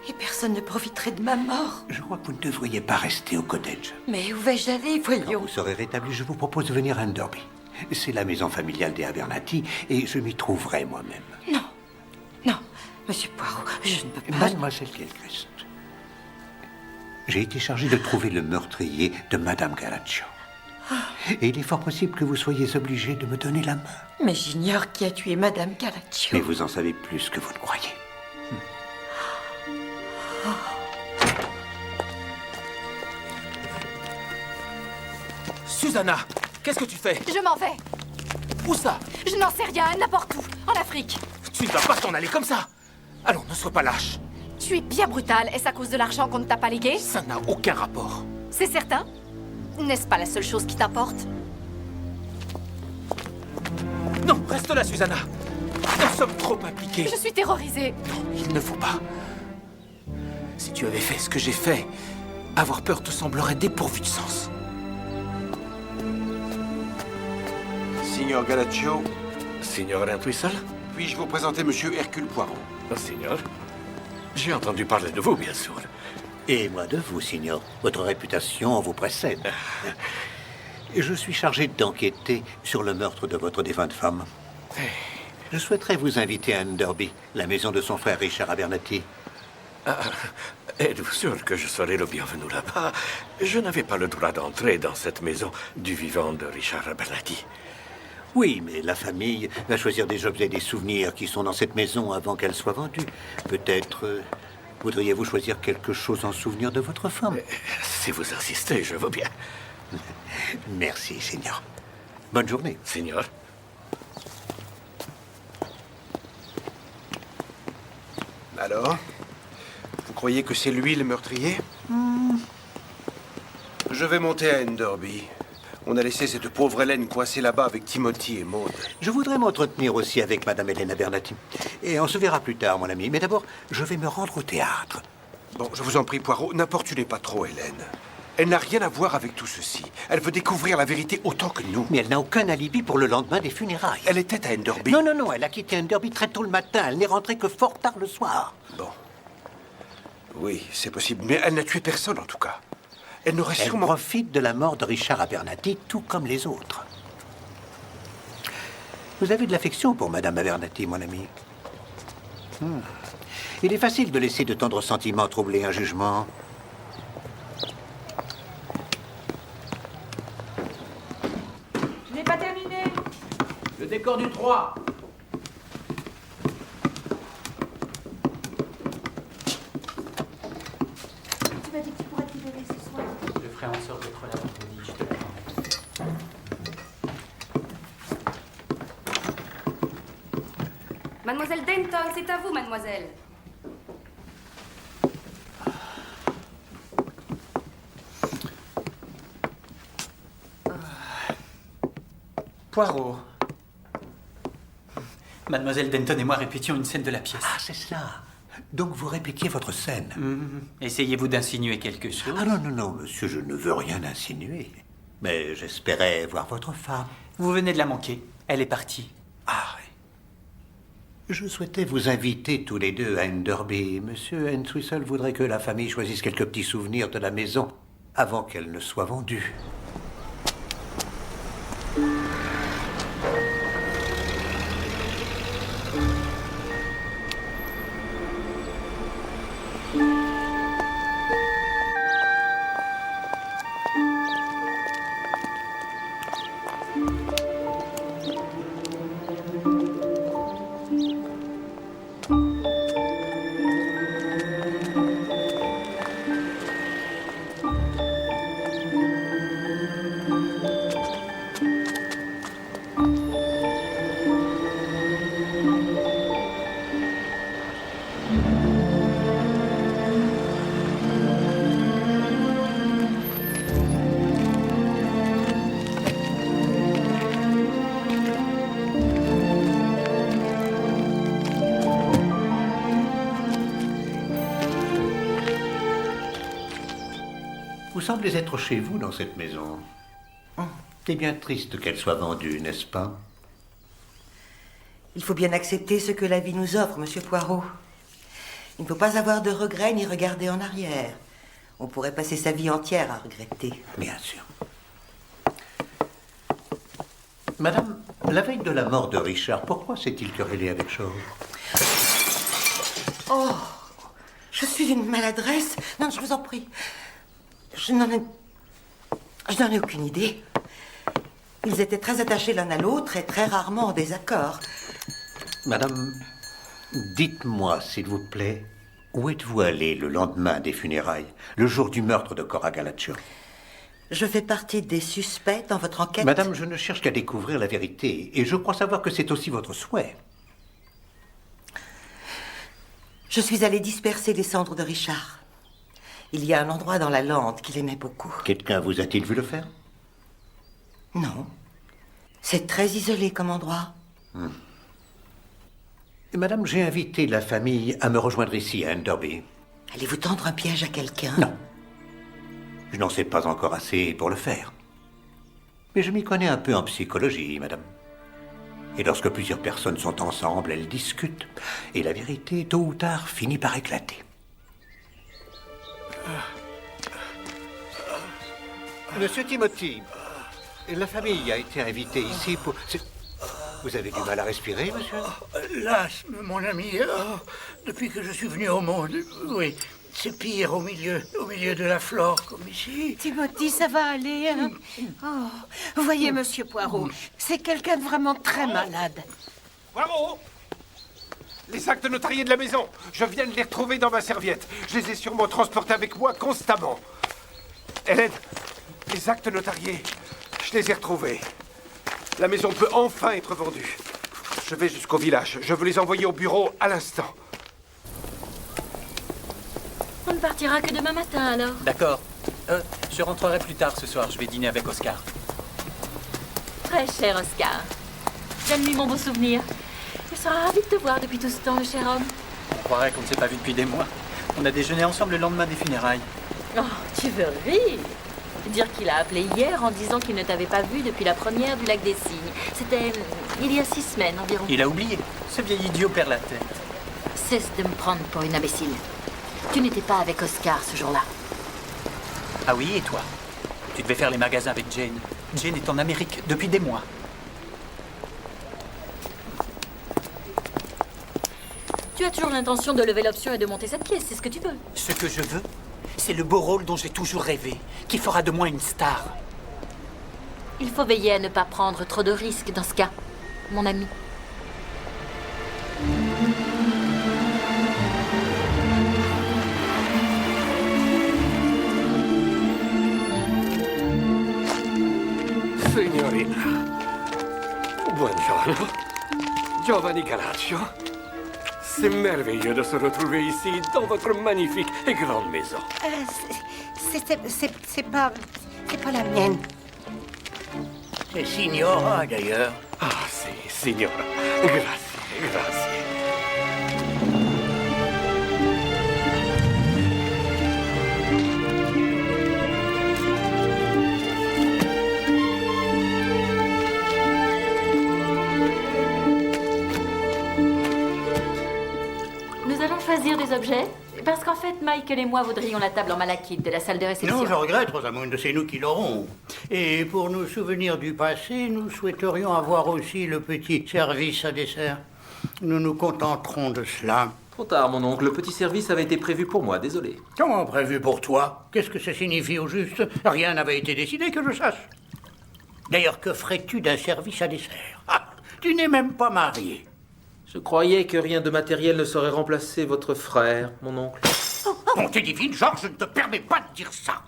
Et personne ne profiterait de ma mort. Je crois que vous ne devriez pas rester au cottage. Mais où vais-je aller, voyons? Quand vous serez rétabli, je vous propose de venir à Enderby. C'est la maison familiale des Abernathy et je m'y trouverai moi-même. Non, non, monsieur Poirot, je ne peux pas... Mademoiselle Gilchrist, j'ai été chargé de trouver le meurtrier de Madame Galaccio. Et il est fort possible que vous soyez obligé de me donner la main. Mais j'ignore qui a tué Madame Galaccio. Mais vous en savez plus que vous ne croyez. Susanna, qu'est-ce que tu fais? Je m'en vais. Où ça? Je n'en sais rien, n'importe où. En Afrique. Tu ne vas pas t'en aller comme ça. Allons, ne sois pas lâche. Tu es bien brutal. Est-ce à cause de l'argent qu'on ne t'a pas légué? Ça n'a aucun rapport. C'est certain? N'est-ce pas la seule chose qui t'importe? Non, reste là, Susanna. Nous sommes trop impliqués. Je suis terrorisée. Non, il ne faut pas. Si tu avais fait ce que j'ai fait, avoir peur te semblerait dépourvu de sens. Signor Galaccio, Signor Entwistle? puis-je vous présenter monsieur Hercule Poirot? Signor? J'ai entendu parler de vous, bien sûr. Et moi de vous, signor. Votre réputation vous précède. Je suis chargé d'enquêter sur le meurtre de votre défunte femme. Je souhaiterais vous inviter à Enderby, la maison de son frère Richard Abernathy. Êtes-vous sûr que je serai le bienvenu là-bas? Je n'avais pas le droit d'entrer dans cette maison du vivant de Richard Abernathy. Oui, mais la famille va choisir des objets et des souvenirs qui sont dans cette maison avant qu'elle soit vendue. Peut-être voudriez-vous choisir quelque chose en souvenir de votre femme? Si vous insistez, je veux bien. Merci, Seigneur. Bonne journée. Seigneur. Alors? Vous croyez que c'est lui le meurtrier? Je vais monter à Enderby. On a laissé cette pauvre Hélène coincée là-bas avec Timothy et Maud. Je voudrais m'entretenir aussi avec Madame Hélène Abernathy. Et on se verra plus tard, mon ami. Mais d'abord, je vais me rendre au théâtre. Bon, je vous en prie, Poirot, n'importunez pas trop Hélène. Elle n'a rien à voir avec tout ceci. Elle veut découvrir la vérité autant que nous. Mais elle n'a aucun alibi pour le lendemain des funérailles. Elle était à Enderby. Non, non, non, elle a quitté Enderby très tôt le matin. Elle n'est rentrée que fort tard le soir. Bon. Oui, c'est possible. Mais elle n'a tué personne, en tout cas. Elle n'aurait sûrement... profite de la mort de Richard Abernathy, tout comme les autres. Vous avez de l'affection pour Madame Abernathy, mon ami. Il est facile de laisser de tendres sentiments troubler un jugement. Je n'ai pas terminé. Le décor du 3. Tu m'as dit que tu pourrais te libérer ce soir. Je ferai en sorte d'être là vendredi, je te le promets. Mademoiselle Denton, c'est à vous, mademoiselle. Poirot. Mademoiselle Denton et moi répétions une scène de la pièce. Ah, c'est cela. Donc vous répétiez votre scène. Essayez-vous d'insinuer quelque chose? Ah non, non, non, monsieur, je ne veux rien insinuer. Mais j'espérais voir votre femme. Vous venez de la manquer. Elle est partie. Ah oui. Je souhaitais vous inviter tous les deux à Enderby. Monsieur Entwistle voudrait que la famille choisisse quelques petits souvenirs de la maison avant qu'elle ne soit vendue. Vous semblez être chez vous dans cette maison. C'est bien triste qu'elle soit vendue, n'est-ce pas? Il faut bien accepter ce que la vie nous offre, monsieur Poirot. Il ne faut pas avoir de regrets ni regarder en arrière. On pourrait passer sa vie entière à regretter. Bien sûr. Madame, la veille de la mort de Richard, pourquoi s'est-il querellé avec Shaw? Oh, je suis une maladresse. Non, je vous en prie. Je n'en ai aucune idée. Ils étaient très attachés l'un à l'autre et très rarement en désaccord. Madame, dites-moi, s'il vous plaît, où êtes-vous allée le lendemain des funérailles, le jour du meurtre de Cora Galaccio? Je fais partie des suspects dans votre enquête. Madame, je ne cherche qu'à découvrir la vérité, et je crois savoir que c'est aussi votre souhait. Je suis allée disperser les cendres de Richard. Il y a un endroit dans la lande qu'il aimait beaucoup. Quelqu'un vous a-t-il vu le faire? Non. C'est très isolé comme endroit. Madame, j'ai invité la famille à me rejoindre ici, à Enderby. Allez-vous tendre un piège à quelqu'un? Non. Je n'en sais pas encore assez pour le faire. Mais je m'y connais un peu en psychologie, madame. Et lorsque plusieurs personnes sont ensemble, elles discutent. Et la vérité, tôt ou tard, finit par éclater. Monsieur Timothy, la famille a été invitée ici pour... Vous avez du mal à respirer, monsieur? L'asthme, mon ami. Depuis que je suis venu au monde, oui. C'est pire au milieu de la flore, comme ici. Timothy, ça va aller, hein? Oh, voyez, monsieur Poirot, c'est quelqu'un de vraiment très malade. Bravo! Les actes notariés de la maison, je viens de les retrouver dans ma serviette. Je les ai sûrement transportés avec moi constamment. Hélène, les actes notariés, je les ai retrouvés. La maison peut enfin être vendue. Je vais jusqu'au village. Je veux les envoyer au bureau à l'instant. On ne partira que demain matin, alors. D'accord. Je rentrerai plus tard ce soir. Je vais dîner avec Oscar. Très cher Oscar. Donne-lui mon beau souvenir. Il sera ravi de te voir depuis tout ce temps, le cher homme. On croirait qu'on ne s'est pas vu depuis des mois. On a déjeuné ensemble le lendemain des funérailles. Oh, tu veux rire? Dire qu'il a appelé hier en disant qu'il ne t'avait pas vu depuis la première du lac des Cygnes. C'était il y a 6 semaines environ. Il a oublié. Ce vieil idiot perd la tête. Cesse de me prendre pour une imbécile. Tu n'étais pas avec Oscar ce jour-là. Ah oui, et toi? Tu devais faire les magasins avec Jane. Jane est en Amérique depuis des mois. Tu as toujours l'intention de lever l'option et de monter cette pièce, c'est ce que tu veux. Ce que je veux, c'est le beau rôle dont j'ai toujours rêvé, qui fera de moi une star. Il faut veiller à ne pas prendre trop de risques dans ce cas, mon ami. Signorina, buongiorno. Giovanni Galaccio. C'est merveilleux de se retrouver ici, dans votre magnifique et grande maison. C'est pas la mienne. C'est Signora, d'ailleurs. Ah, si, signora. Grazie, grazie. Nous allons choisir des objets, parce qu'en fait, Michael et moi voudrions la table en malachite de la salle de réception. Non, je regrette, Rosamund, c'est nous qui l'aurons. Et pour nous souvenir du passé, nous souhaiterions avoir aussi le petit service à dessert. Nous nous contenterons de cela. Trop tard, mon oncle. Le petit service avait été prévu pour moi, désolé. Comment prévu pour toi? Qu'est-ce que ça signifie au juste? Rien n'avait été décidé que je sache. D'ailleurs, que ferais-tu d'un service à dessert? Ah, tu n'es même pas marié. Je croyais que rien de matériel ne saurait remplacer votre frère, mon oncle. Bonté divine, Georges, je ne te permets pas de dire ça.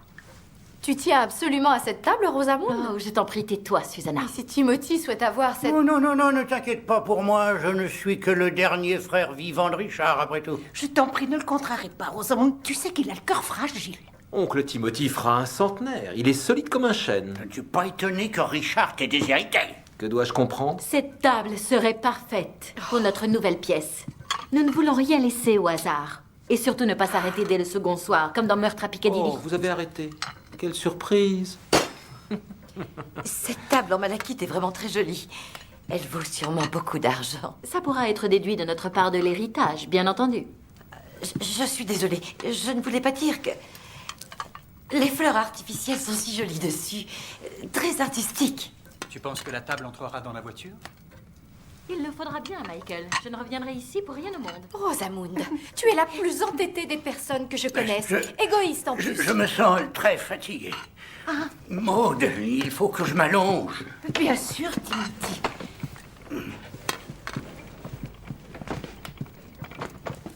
Tu tiens absolument à cette table, Rosamund? Oh, je t'en prie, tais-toi, Susanna. Et si Timothy souhaite avoir cette... Oh, non, ne t'inquiète pas pour moi. Je ne suis que le dernier frère vivant de Richard, après tout. Je t'en prie, ne le contrarie pas, Rosamund. Tu sais qu'il a le cœur fragile. Oncle Timothy fera un centenaire. Il est solide comme un chêne. Je ne suis pas étonné que Richard t'ait déshérité. Que dois-je comprendre? Cette table serait parfaite pour notre nouvelle pièce. Nous ne voulons rien laisser au hasard. Et surtout ne pas s'arrêter dès le second soir, comme dans Meurtre à Piccadilly. Oh, vous avez arrêté. Quelle surprise. Cette table en malachite est vraiment très jolie. Elle vaut sûrement beaucoup d'argent. Ça pourra être déduit de notre part de l'héritage, bien entendu. Je suis désolée. Je ne voulais pas dire que... Les fleurs artificielles sont si jolies dessus. Très artistiques. Tu penses que la table entrera dans la voiture? Il le faudra bien, Michael. Je ne reviendrai ici pour rien au monde. Rosamund, tu es la plus entêtée des personnes que je connaisse. Égoïste en plus. Je me sens très fatigué. Maud, il faut que je m'allonge. Bien sûr, Timothy.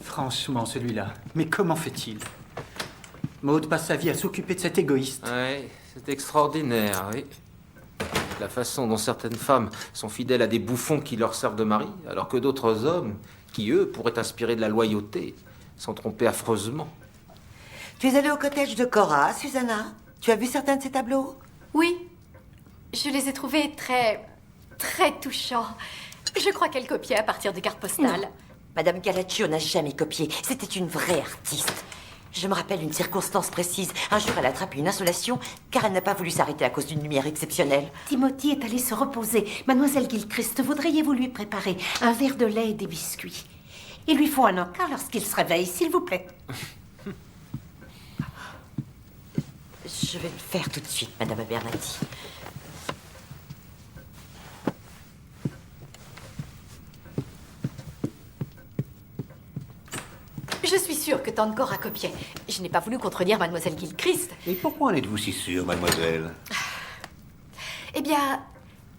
Franchement, celui-là. Mais comment fait-il? Maud passe sa vie à s'occuper de cet égoïste. Ouais, c'est extraordinaire, oui. La façon dont certaines femmes sont fidèles à des bouffons qui leur servent de mari, alors que d'autres hommes, qui eux pourraient inspirer de la loyauté, sont trompés affreusement. Tu es allée au cottage de Cora, Susanna? Tu as vu certains de ces tableaux? Oui, je les ai trouvés très touchants. Je crois qu'elle copiait à partir de cartes postales. Non. Madame Galaccio n'a jamais copié. C'était une vraie artiste. Je me rappelle une circonstance précise. Un jour, elle a attrapé une insolation car elle n'a pas voulu s'arrêter à cause d'une lumière exceptionnelle. Timothy est allé se reposer. Mademoiselle Gilchrist, voudriez-vous lui préparer un verre de lait et des biscuits? Il lui faut un encas lorsqu'il se réveille, s'il vous plaît. Je vais le faire tout de suite, Madame Abernathy. Je Je suis sûre que Tante Cora copiait. Je n'ai pas voulu contredire Mademoiselle Gilchrist. Et pourquoi en êtes-vous si sûre, mademoiselle? Eh bien,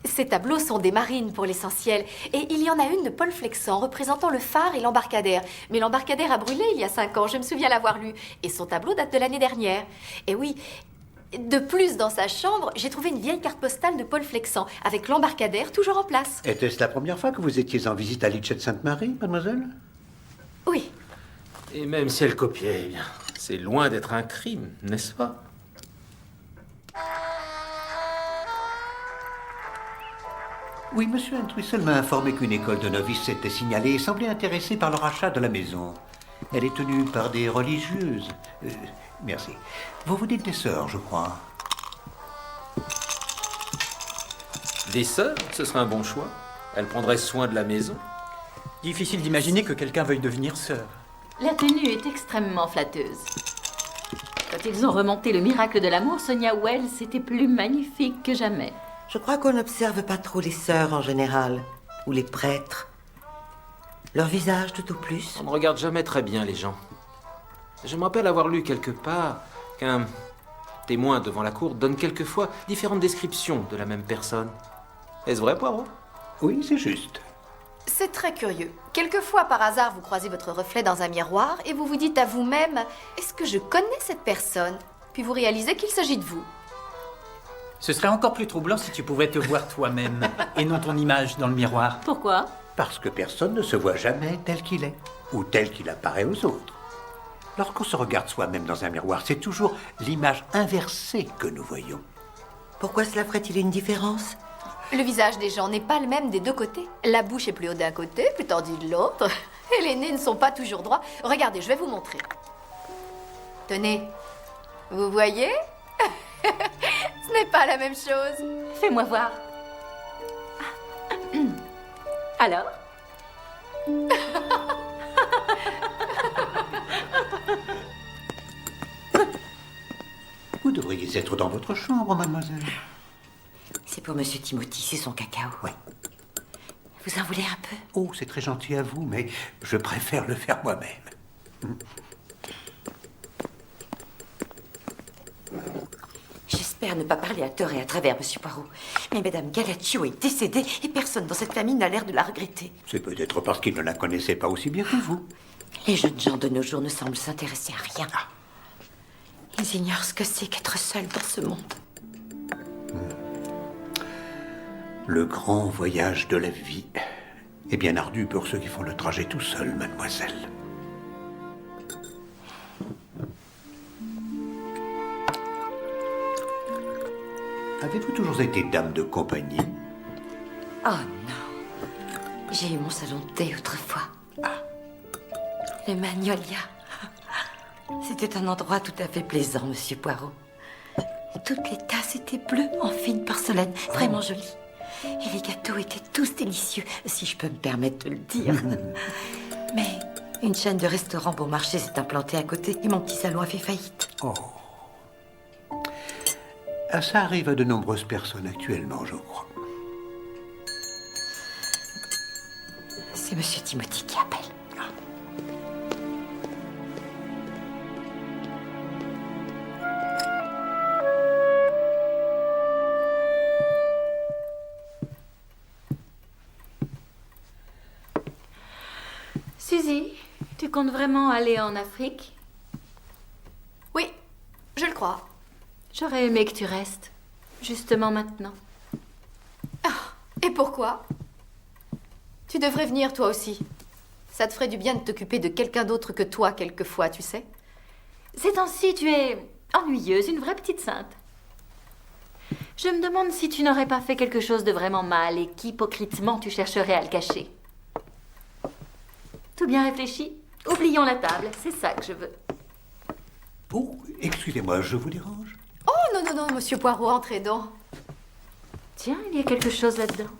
ces tableaux sont des marines pour l'essentiel. Et il y en a une de Paul Flexan représentant le phare et l'embarcadère. Mais l'embarcadère a brûlé il y a 5 ans, je me souviens l'avoir lu. Et son tableau date de l'année dernière. Et oui, de plus, dans sa chambre, j'ai trouvé une vieille carte postale de Paul Flexan, avec l'embarcadère toujours en place. Était-ce la première fois que vous étiez en visite à Litchett Sainte-Marie, mademoiselle? Oui. Et même si elle copiait, eh bien, c'est loin d'être un crime, n'est-ce pas? Oui, monsieur Entwistle m'a informé qu'une école de novices s'était signalée et semblait intéressée par le rachat de la maison. Elle est tenue par des religieuses. Merci. Vous dites des sœurs, je crois. Des sœurs, ce serait un bon choix. Elles prendraient soin de la maison. Difficile d'imaginer que quelqu'un veuille devenir sœur. La tenue est extrêmement flatteuse. Quand ils ont remonté le miracle de l'amour, Sonia Wells était plus magnifique que jamais. Je crois qu'on n'observe pas trop les sœurs en général, ou les prêtres. Leur visage tout au plus. On ne regarde jamais très bien les gens. Je me rappelle avoir lu quelque part qu'un témoin devant la cour donne quelquefois différentes descriptions de la même personne. Est-ce vrai, Poirot? Oui, c'est juste. C'est très curieux. Quelquefois, par hasard, vous croisez votre reflet dans un miroir et vous vous dites à vous-même « Est-ce que je connais cette personne ?» Puis vous réalisez qu'il s'agit de vous. Ce serait encore plus troublant si tu pouvais te voir toi-même et non ton image dans le miroir. Pourquoi? Parce que personne ne se voit jamais tel qu'il est, ou tel qu'il apparaît aux autres. Lorsqu'on se regarde soi-même dans un miroir, c'est toujours l'image inversée que nous voyons. Pourquoi cela ferait-il une différence? Le visage des gens n'est pas le même des deux côtés. La bouche est plus haute d'un côté, plus tendue de l'autre. Et les nez ne sont pas toujours droits. Regardez, je vais vous montrer. Tenez. Vous voyez? Ce n'est pas la même chose. Fais-moi voir. Alors? Vous devriez être dans votre chambre, mademoiselle. C'est pour Monsieur Timothy, c'est son cacao. Oui. Vous en voulez un peu? Oh, c'est très gentil à vous, mais je préfère le faire moi-même. J'espère ne pas parler à tort et à travers, Monsieur Poirot. Mais Madame Galaccio est décédée et personne dans cette famille n'a l'air de la regretter. C'est peut-être parce qu'il ne la connaissait pas aussi bien que vous. Les jeunes gens de nos jours ne semblent s'intéresser à rien. Ils ignorent ce que c'est qu'être seul dans ce monde. Le grand voyage de la vie est bien ardu pour ceux qui font le trajet tout seuls, mademoiselle. Avez-vous toujours été dame de compagnie? Oh non. J'ai eu mon salon de thé autrefois. Le Magnolia. C'était un endroit tout à fait plaisant, Monsieur Poirot. Toutes les tasses étaient bleues en fine porcelaine, vraiment jolies. Et les gâteaux étaient tous délicieux, si je peux me permettre de le dire. Mais une chaîne de restaurants bon marché s'est implantée à côté et mon petit salon a fait faillite. Oh. Ah, ça arrive à de nombreuses personnes actuellement, je crois. C'est Monsieur Timothy qui appelle. Suzy, tu comptes vraiment aller en Afrique? Oui, je le crois. J'aurais aimé que tu restes, justement maintenant. Et pourquoi? Tu devrais venir toi aussi. Ça te ferait du bien de t'occuper de quelqu'un d'autre que toi quelquefois, tu sais. Ces temps-ci, tu es ennuyeuse, une vraie petite sainte. Je me demande si tu n'aurais pas fait quelque chose de vraiment mal et qu'hypocritement tu chercherais à le cacher. Tout bien réfléchi? Oublions la table, c'est ça que je veux. Oh, excusez-moi, je vous dérange? Oh non, non, non, Monsieur Poirot, entrez donc. Tiens, il y a quelque chose là-dedans.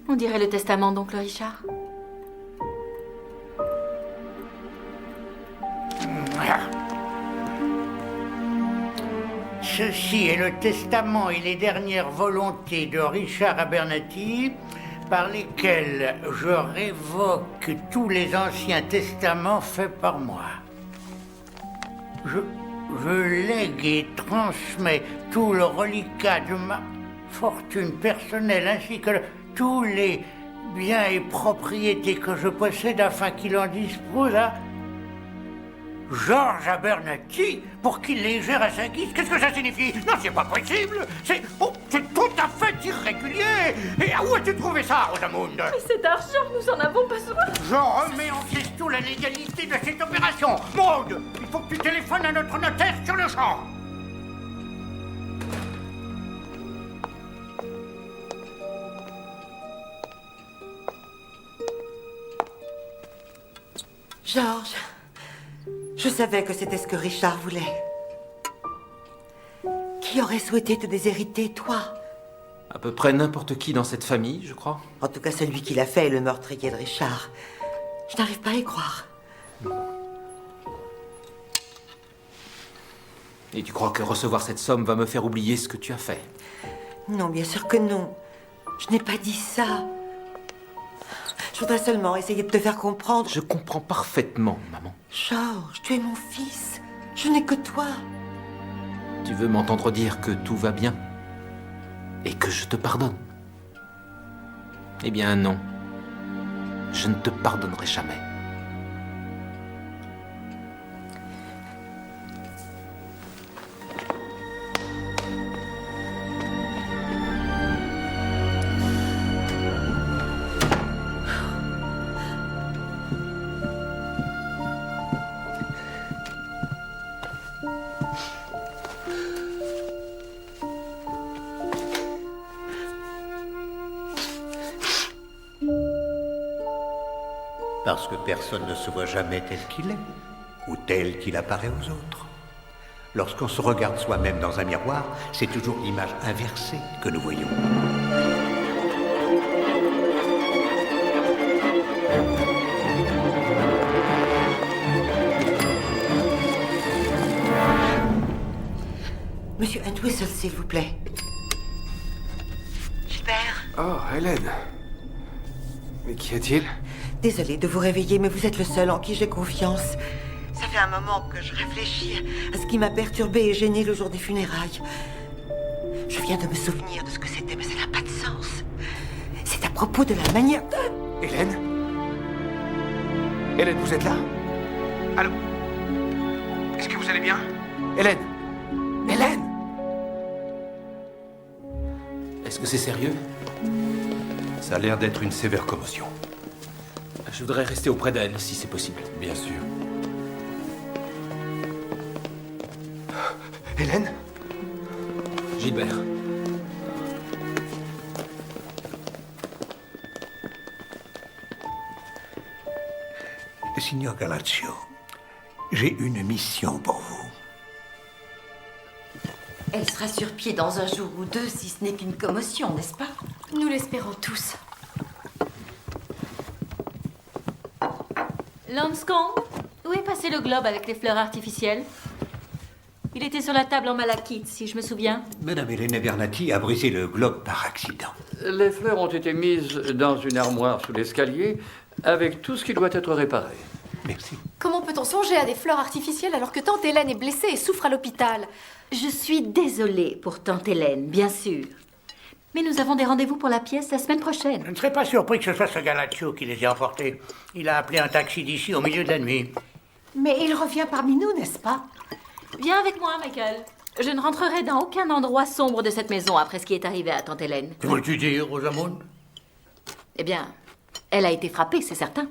On dirait le testament d'oncle Richard. Ceci est le testament et les dernières volontés de Richard Abernathy, par lesquels je révoque tous les anciens testaments faits par moi. Je lègue et transmets tout le reliquat de ma fortune personnelle ainsi que tous les biens et propriétés que je possède afin qu'il en dispose à Georges Abernathy pour qu'il les gère à sa guise. Qu'est-ce que ça signifie? Non, c'est pas possible. C'est tout à fait irrégulier. Et où as-tu trouvé ça, Rosamund? Mais cet argent, nous en avons besoin. Je remets en question la légalité de cette opération. Maud, il faut que tu téléphones à notre notaire sur le champ. Georges, je savais que c'était ce que Richard voulait. Qui aurait souhaité te déshériter, toi? À peu près n'importe qui dans cette famille, je crois. En tout cas, celui qui l'a fait est le meurtrier de Richard. Je n'arrive pas à y croire. Et tu crois que recevoir cette somme va me faire oublier ce que tu as fait? Non, bien sûr que non. Je n'ai pas dit ça. Je voudrais seulement essayer de te faire comprendre. Je comprends parfaitement, maman. Georges, tu es mon fils. Je n'ai que toi. Tu veux m'entendre dire que tout va bien? Et que je te pardonne? Eh bien non. Je ne te pardonnerai jamais. Parce que personne ne se voit jamais tel qu'il est, ou tel qu'il apparaît aux autres. Lorsqu'on se regarde soi-même dans un miroir, c'est toujours l'image inversée que nous voyons. Monsieur Entwistle, s'il vous plaît. Gilbert. Oh, Hélène. Mais qu'y a-t-il? Désolée de vous réveiller, mais vous êtes le seul en qui j'ai confiance. Ça fait un moment que je réfléchis à ce qui m'a perturbée et gênée le jour des funérailles. Je viens de me souvenir de ce que c'était, mais ça n'a pas de sens. C'est à propos de la manière... Hélène? Hélène, vous êtes là? Allô? Est-ce que vous allez bien? Hélène? Hélène? Est-ce que c'est sérieux? Ça a l'air d'être une sévère commotion. Je voudrais rester auprès d'elle, si c'est possible. Bien sûr. Hélène? Gilbert. Signor Galaccio, j'ai une mission pour vous. Elle sera sur pied dans un jour ou deux, si ce n'est qu'une commotion, n'est-ce pas? Nous l'espérons tous. Lonscombe, où est passé le globe avec les fleurs artificielles? Il était sur la table en malachite, si je me souviens. Madame Hélène Abernathy a brisé le globe par accident. Les fleurs ont été mises dans une armoire sous l'escalier, avec tout ce qui doit être réparé. Merci. Comment peut-on songer à des fleurs artificielles alors que tante Hélène est blessée et souffre à l'hôpital? Je suis désolée pour tante Hélène, bien sûr. Mais nous avons des rendez-vous pour la pièce la semaine prochaine. Je ne serais pas surpris que ce soit ce Galaccio qui les ait emportés. Il a appelé un taxi d'ici au milieu de la nuit. Mais il revient parmi nous, n'est-ce pas? Viens avec moi, Michael. Je ne rentrerai dans aucun endroit sombre de cette maison après ce qui est arrivé à tante Hélène. Que veux-tu dire, Rosamund? Eh bien, elle a été frappée, c'est certain.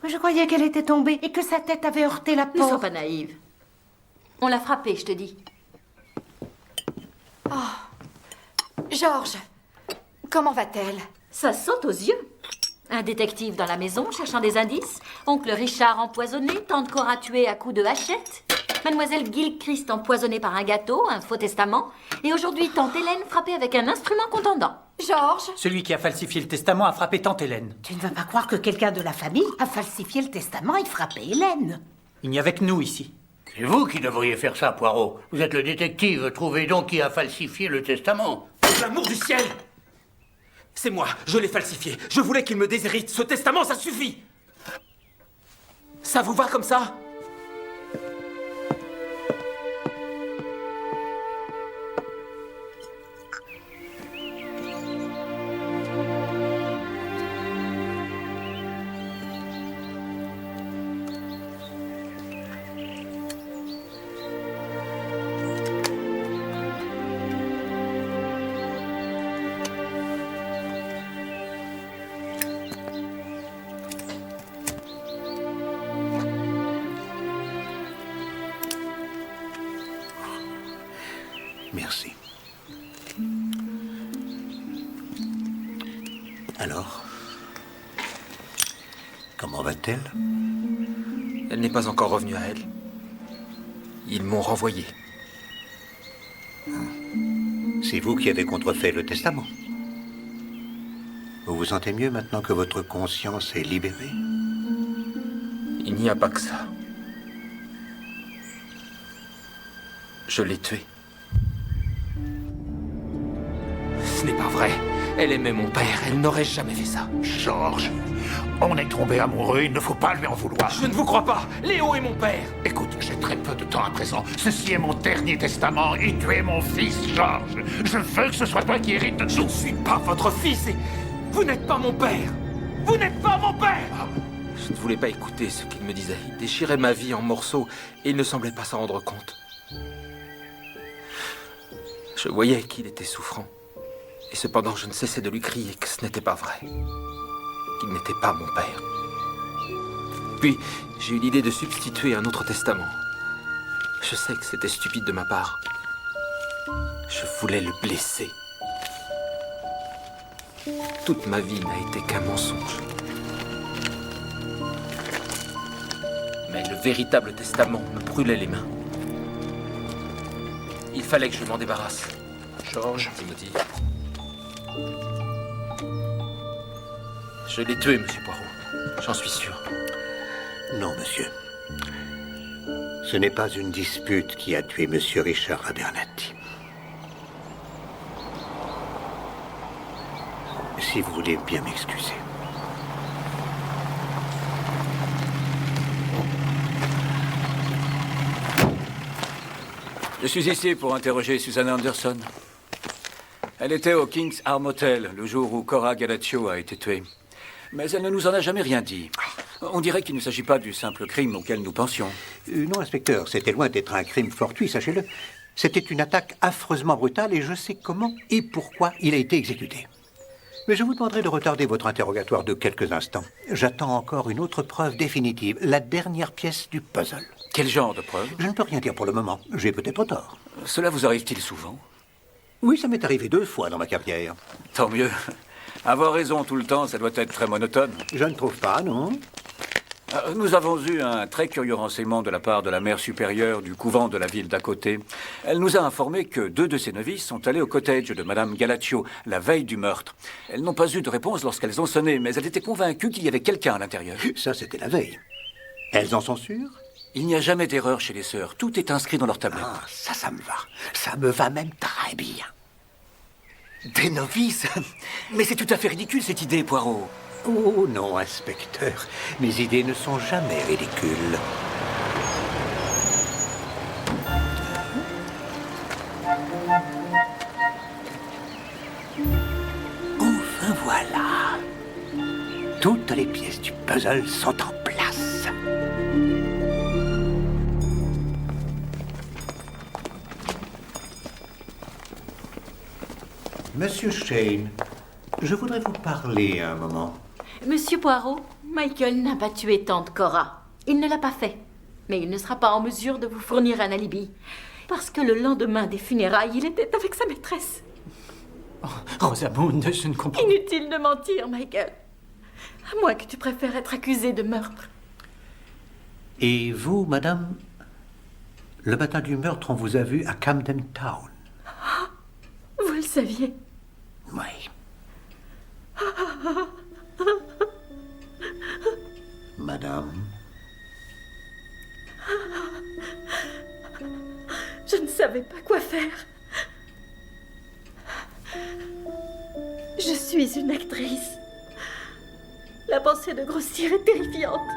Mais je croyais qu'elle était tombée et que sa tête avait heurté la Ne porte. sois pas naïve. On l'a frappée, je te dis. Oh. Georges, comment va-t-elle? Ça saute aux yeux. Un détective dans la maison cherchant des indices. Oncle Richard empoisonné, tante Cora tuée à coups de hachette. Mademoiselle Gilchrist empoisonnée par un gâteau, un faux testament. Et aujourd'hui, tante Hélène frappée avec un instrument contondant. Georges? Celui qui a falsifié le testament a frappé tante Hélène. Tu ne vas pas croire que quelqu'un de la famille a falsifié le testament et frappé Hélène. Il n'y avait que nous ici. C'est vous qui devriez faire ça, Poirot. Vous êtes le détective. Trouvez donc qui a falsifié le testament. Pour l'amour du ciel! C'est moi, je l'ai falsifié. Je voulais qu'il me déshérite. Ce testament, ça suffit. Ça vous va comme ça? Merci. Alors, comment va-t-elle? Elle n'est pas encore revenue à elle. Ils m'ont renvoyé. C'est vous qui avez contrefait le testament. Vous vous sentez mieux maintenant que votre conscience est libérée? Il n'y a pas que ça. Je l'ai tuée. Ce n'est pas vrai. Elle aimait mon père. Elle n'aurait jamais fait ça. Georges, on est tombé amoureux, il ne faut pas lui en vouloir. Je ne vous crois pas. Léo est mon père. Écoute, j'ai très peu de temps à présent. Ceci est mon dernier testament et tu es mon fils, Georges. Je veux que ce soit toi qui hérites de tout. Je ne suis pas votre fils et vous n'êtes pas mon père. Vous n'êtes pas mon père. Je ne voulais pas écouter ce qu'il me disait. Il déchirait ma vie en morceaux et il ne semblait pas s'en rendre compte. Je voyais qu'il était souffrant. Et cependant, je ne cessais de lui crier que ce n'était pas vrai. Qu'il n'était pas mon père. Puis, j'ai eu l'idée de substituer un autre testament. Je sais que c'était stupide de ma part. Je voulais le blesser. Toute ma vie n'a été qu'un mensonge. Mais le véritable testament me brûlait les mains. Il fallait que je m'en débarrasse. Georges, Timothy. Je l'ai tué, monsieur Poirot. J'en suis sûr. Non, monsieur. Ce n'est pas une dispute qui a tué monsieur Richard Abernathy. Si vous voulez bien m'excuser. Je suis ici pour interroger Susan Anderson. Elle était au King's Arm Hotel le jour où Cora Galacio a été tuée. Mais elle ne nous en a jamais rien dit. On dirait qu'il ne s'agit pas du simple crime auquel nous pensions. Non, inspecteur, c'était loin d'être un crime fortuit, sachez-le. C'était une attaque affreusement brutale et je sais comment et pourquoi il a été exécuté. Mais je vous demanderai de retarder votre interrogatoire de quelques instants. J'attends encore une autre preuve définitive, la dernière pièce du puzzle. Quel genre de preuve? Je ne peux rien dire pour le moment. J'ai peut-être tort. Cela vous arrive-t-il souvent? Oui, ça m'est arrivé 2 fois dans ma carrière. Tant mieux. Avoir raison tout le temps, ça doit être très monotone. Je ne trouve pas, non. Nous avons eu un très curieux renseignement de la part de la mère supérieure du couvent de la ville d'à côté. Elle nous a informé que 2 de ses novices sont allés au cottage de Madame Galacio la veille du meurtre. Elles n'ont pas eu de réponse lorsqu'elles ont sonné, mais elles étaient convaincues qu'il y avait quelqu'un à l'intérieur. Ça, c'était la veille. Elles en sont sûres? Il n'y a jamais d'erreur chez les sœurs. Tout est inscrit dans leur tablette. Ah, ça me va. Ça me va même très bien. Des novices? Mais c'est tout à fait ridicule, cette idée, Poirot. Oh non, inspecteur. Mes idées ne sont jamais ridicules. Enfin voilà. Toutes les pièces du puzzle sont en place. Monsieur Shane, je voudrais vous parler un moment. Monsieur Poirot, Michael n'a pas tué tante Cora. Il ne l'a pas fait. Mais il ne sera pas en mesure de vous fournir un alibi. Parce que le lendemain des funérailles, il était avec sa maîtresse. Oh, Rosamund, je ne comprends pas. Inutile de mentir, Michael. À moins que tu préfères être accusé de meurtre. Et vous, madame, le matin du meurtre, on vous a vu à Camden Town. Vous le saviez? Oui. Madame. Je ne savais pas quoi faire. Je Je suis une actrice. La pensée de grossir est terrifiante.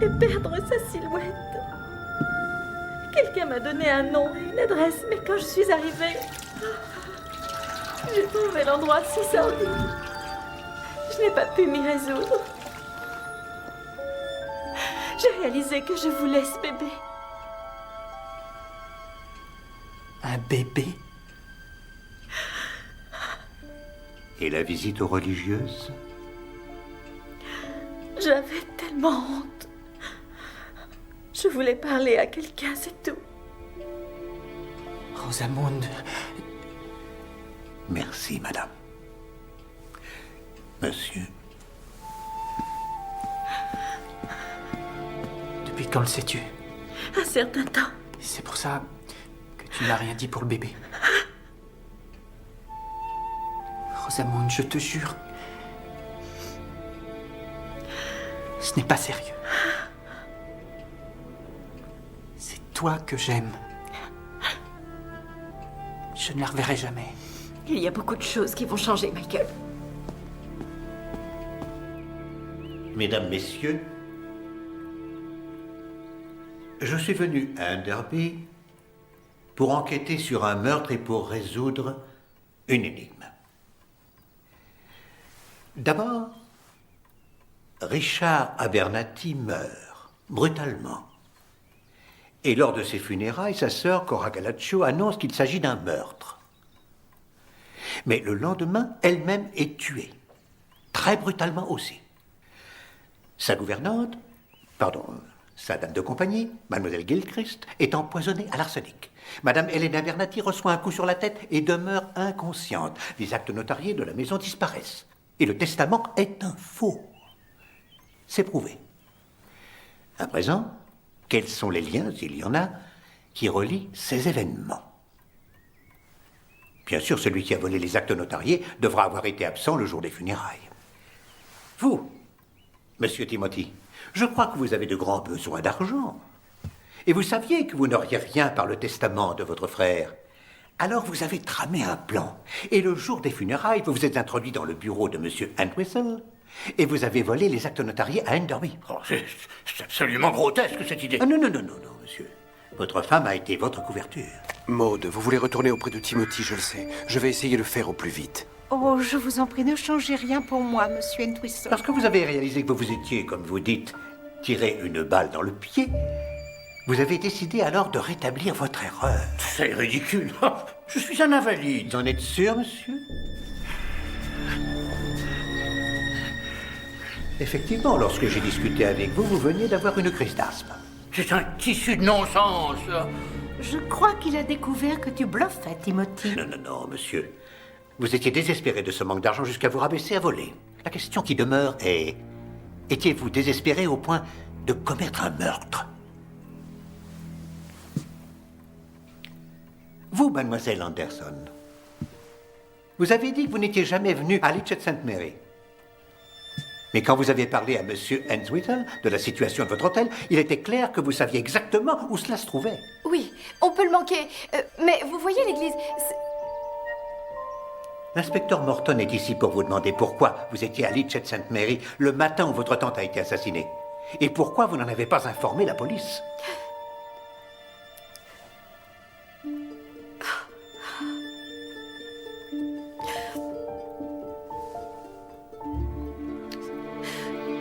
Et perdre sa silhouette. Quelqu'un m'a donné un nom et une adresse, mais quand je suis arrivée, j'ai trouvé l'endroit si sordide. Je n'ai pas pu m'y résoudre. J'ai réalisé que je voulais ce bébé. Un bébé? Et la visite aux religieuses? J'avais tellement honte. Je voulais parler à quelqu'un, c'est tout. Rosamond... Merci, madame. Monsieur. Depuis quand le sais-tu? Un certain temps. C'est pour ça que tu n'as rien dit pour le bébé. Rosamond, je te jure... Ce n'est pas sérieux. C'est toi que j'aime. Je ne la reverrai jamais. Il y a beaucoup de choses qui vont changer, Michael. Mesdames, Messieurs, je suis venu à Enderby pour enquêter sur un meurtre et pour résoudre une énigme. D'abord, Richard Abernathy meurt brutalement. Et lors de ses funérailles, sa sœur Cora Galaccio annonce qu'il s'agit d'un meurtre. Mais le lendemain, elle-même est tuée. Très brutalement aussi. Sa gouvernante, sa dame de compagnie, Mademoiselle Gilchrist, est empoisonnée à l'arsenic. Madame Hélène Abernathy reçoit un coup sur la tête et demeure inconsciente. Les actes notariés de la maison disparaissent. Et le testament est un faux. C'est prouvé. À présent, quels sont les liens, s'il y en a, qui relient ces événements? Bien sûr, celui qui a volé les actes notariés devra avoir été absent le jour des funérailles. Vous, Monsieur Timothy, je crois que vous avez de grands besoins d'argent. Et vous saviez que vous n'auriez rien par le testament de votre frère. Alors vous avez tramé un plan. Et le jour des funérailles, vous vous êtes introduit dans le bureau de Monsieur Entwistle et vous avez volé les actes notariés à Enderby. Oh, c'est absolument grotesque, cette idée. Ah, non, monsieur. Votre femme a été votre couverture. Maud, vous voulez retourner auprès de Timothy, je le sais. Je vais essayer de le faire au plus vite. Oh, je vous en prie, ne changez rien pour moi, Monsieur Entwistle. Parce que vous avez réalisé que vous vous étiez, comme vous dites, tiré une balle dans le pied, vous avez décidé alors de rétablir votre erreur. C'est ridicule. Je suis un invalide. Vous en êtes sûr, monsieur? Effectivement, lorsque j'ai discuté avec vous, vous veniez d'avoir une crise d'asthme. C'est un tissu de non-sens. Je crois qu'il a découvert que tu bluffais, Timothy. Non, monsieur. Vous étiez désespéré de ce manque d'argent jusqu'à vous rabaisser à voler. La question qui demeure est... étiez-vous désespéré au point de commettre un meurtre? Vous, mademoiselle Anderson, vous avez dit que vous n'étiez jamais venu à Litchett St. Mary. Mais quand vous avez parlé à Monsieur Entwistle de la situation de votre hôtel, il était clair que vous saviez exactement où cela se trouvait. Oui, on peut le manquer. Mais vous voyez l'église... L'inspecteur Morton est ici pour vous demander pourquoi vous étiez à Litchett St. Mary le matin où votre tante a été assassinée. Et pourquoi vous n'en avez pas informé la police.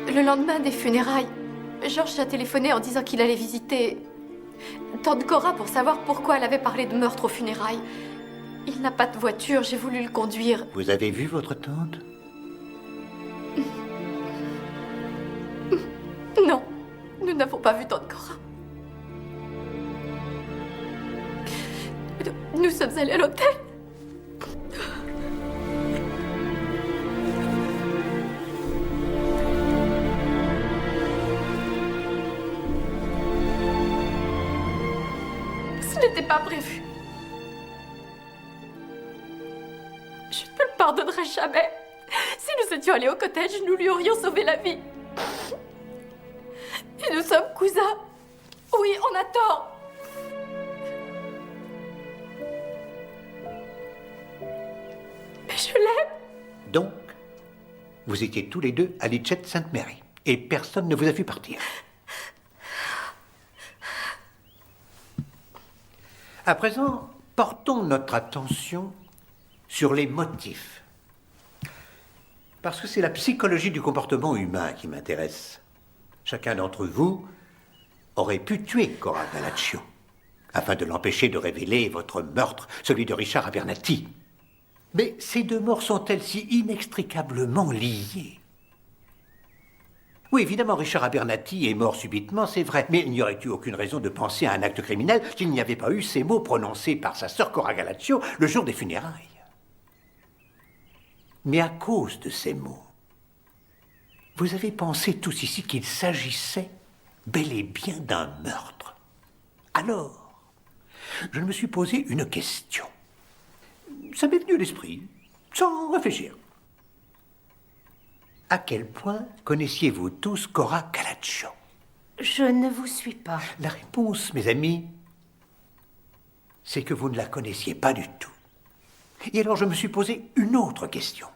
Le lendemain des funérailles, George a téléphoné en disant qu'il allait visiter tante Cora pour savoir pourquoi elle avait parlé de meurtre aux funérailles. Il n'a pas de voiture, j'ai voulu le conduire. Vous avez vu votre tante? Non, nous n'avons pas vu tante Cora. Nous sommes allés à l'hôtel. Ce n'était pas prévu. Je ne le pardonnerai jamais. Si nous étions allés au cottage, nous lui aurions sauvé la vie. Et nous sommes cousins. Oui, on a tort. Mais je l'aime. Donc, vous étiez tous les deux à Litchett St. Mary. Et personne ne vous a vu partir. À présent, portons notre attention sur les motifs. Parce que c'est la psychologie du comportement humain qui m'intéresse. Chacun d'entre vous aurait pu tuer Cora Gallaccio, afin de l'empêcher de révéler votre meurtre, celui de Richard Abernathy. Mais ces deux morts sont-elles si inextricablement liées? Oui, évidemment, Richard Abernathy est mort subitement, c'est vrai, mais il n'y aurait eu aucune raison de penser à un acte criminel s'il n'y avait pas eu ces mots prononcés par sa sœur Cora Gallaccio le jour des funérailles. Mais à cause de ces mots, vous avez pensé tous ici qu'il s'agissait bel et bien d'un meurtre. Alors, je me suis posé une question. Ça m'est venu à l'esprit, sans réfléchir. À quel point connaissiez-vous tous Cora Gallaccio? Je ne vous suis pas. La réponse, mes amis, c'est que vous ne la connaissiez pas du tout. Et alors je me suis posé une autre question.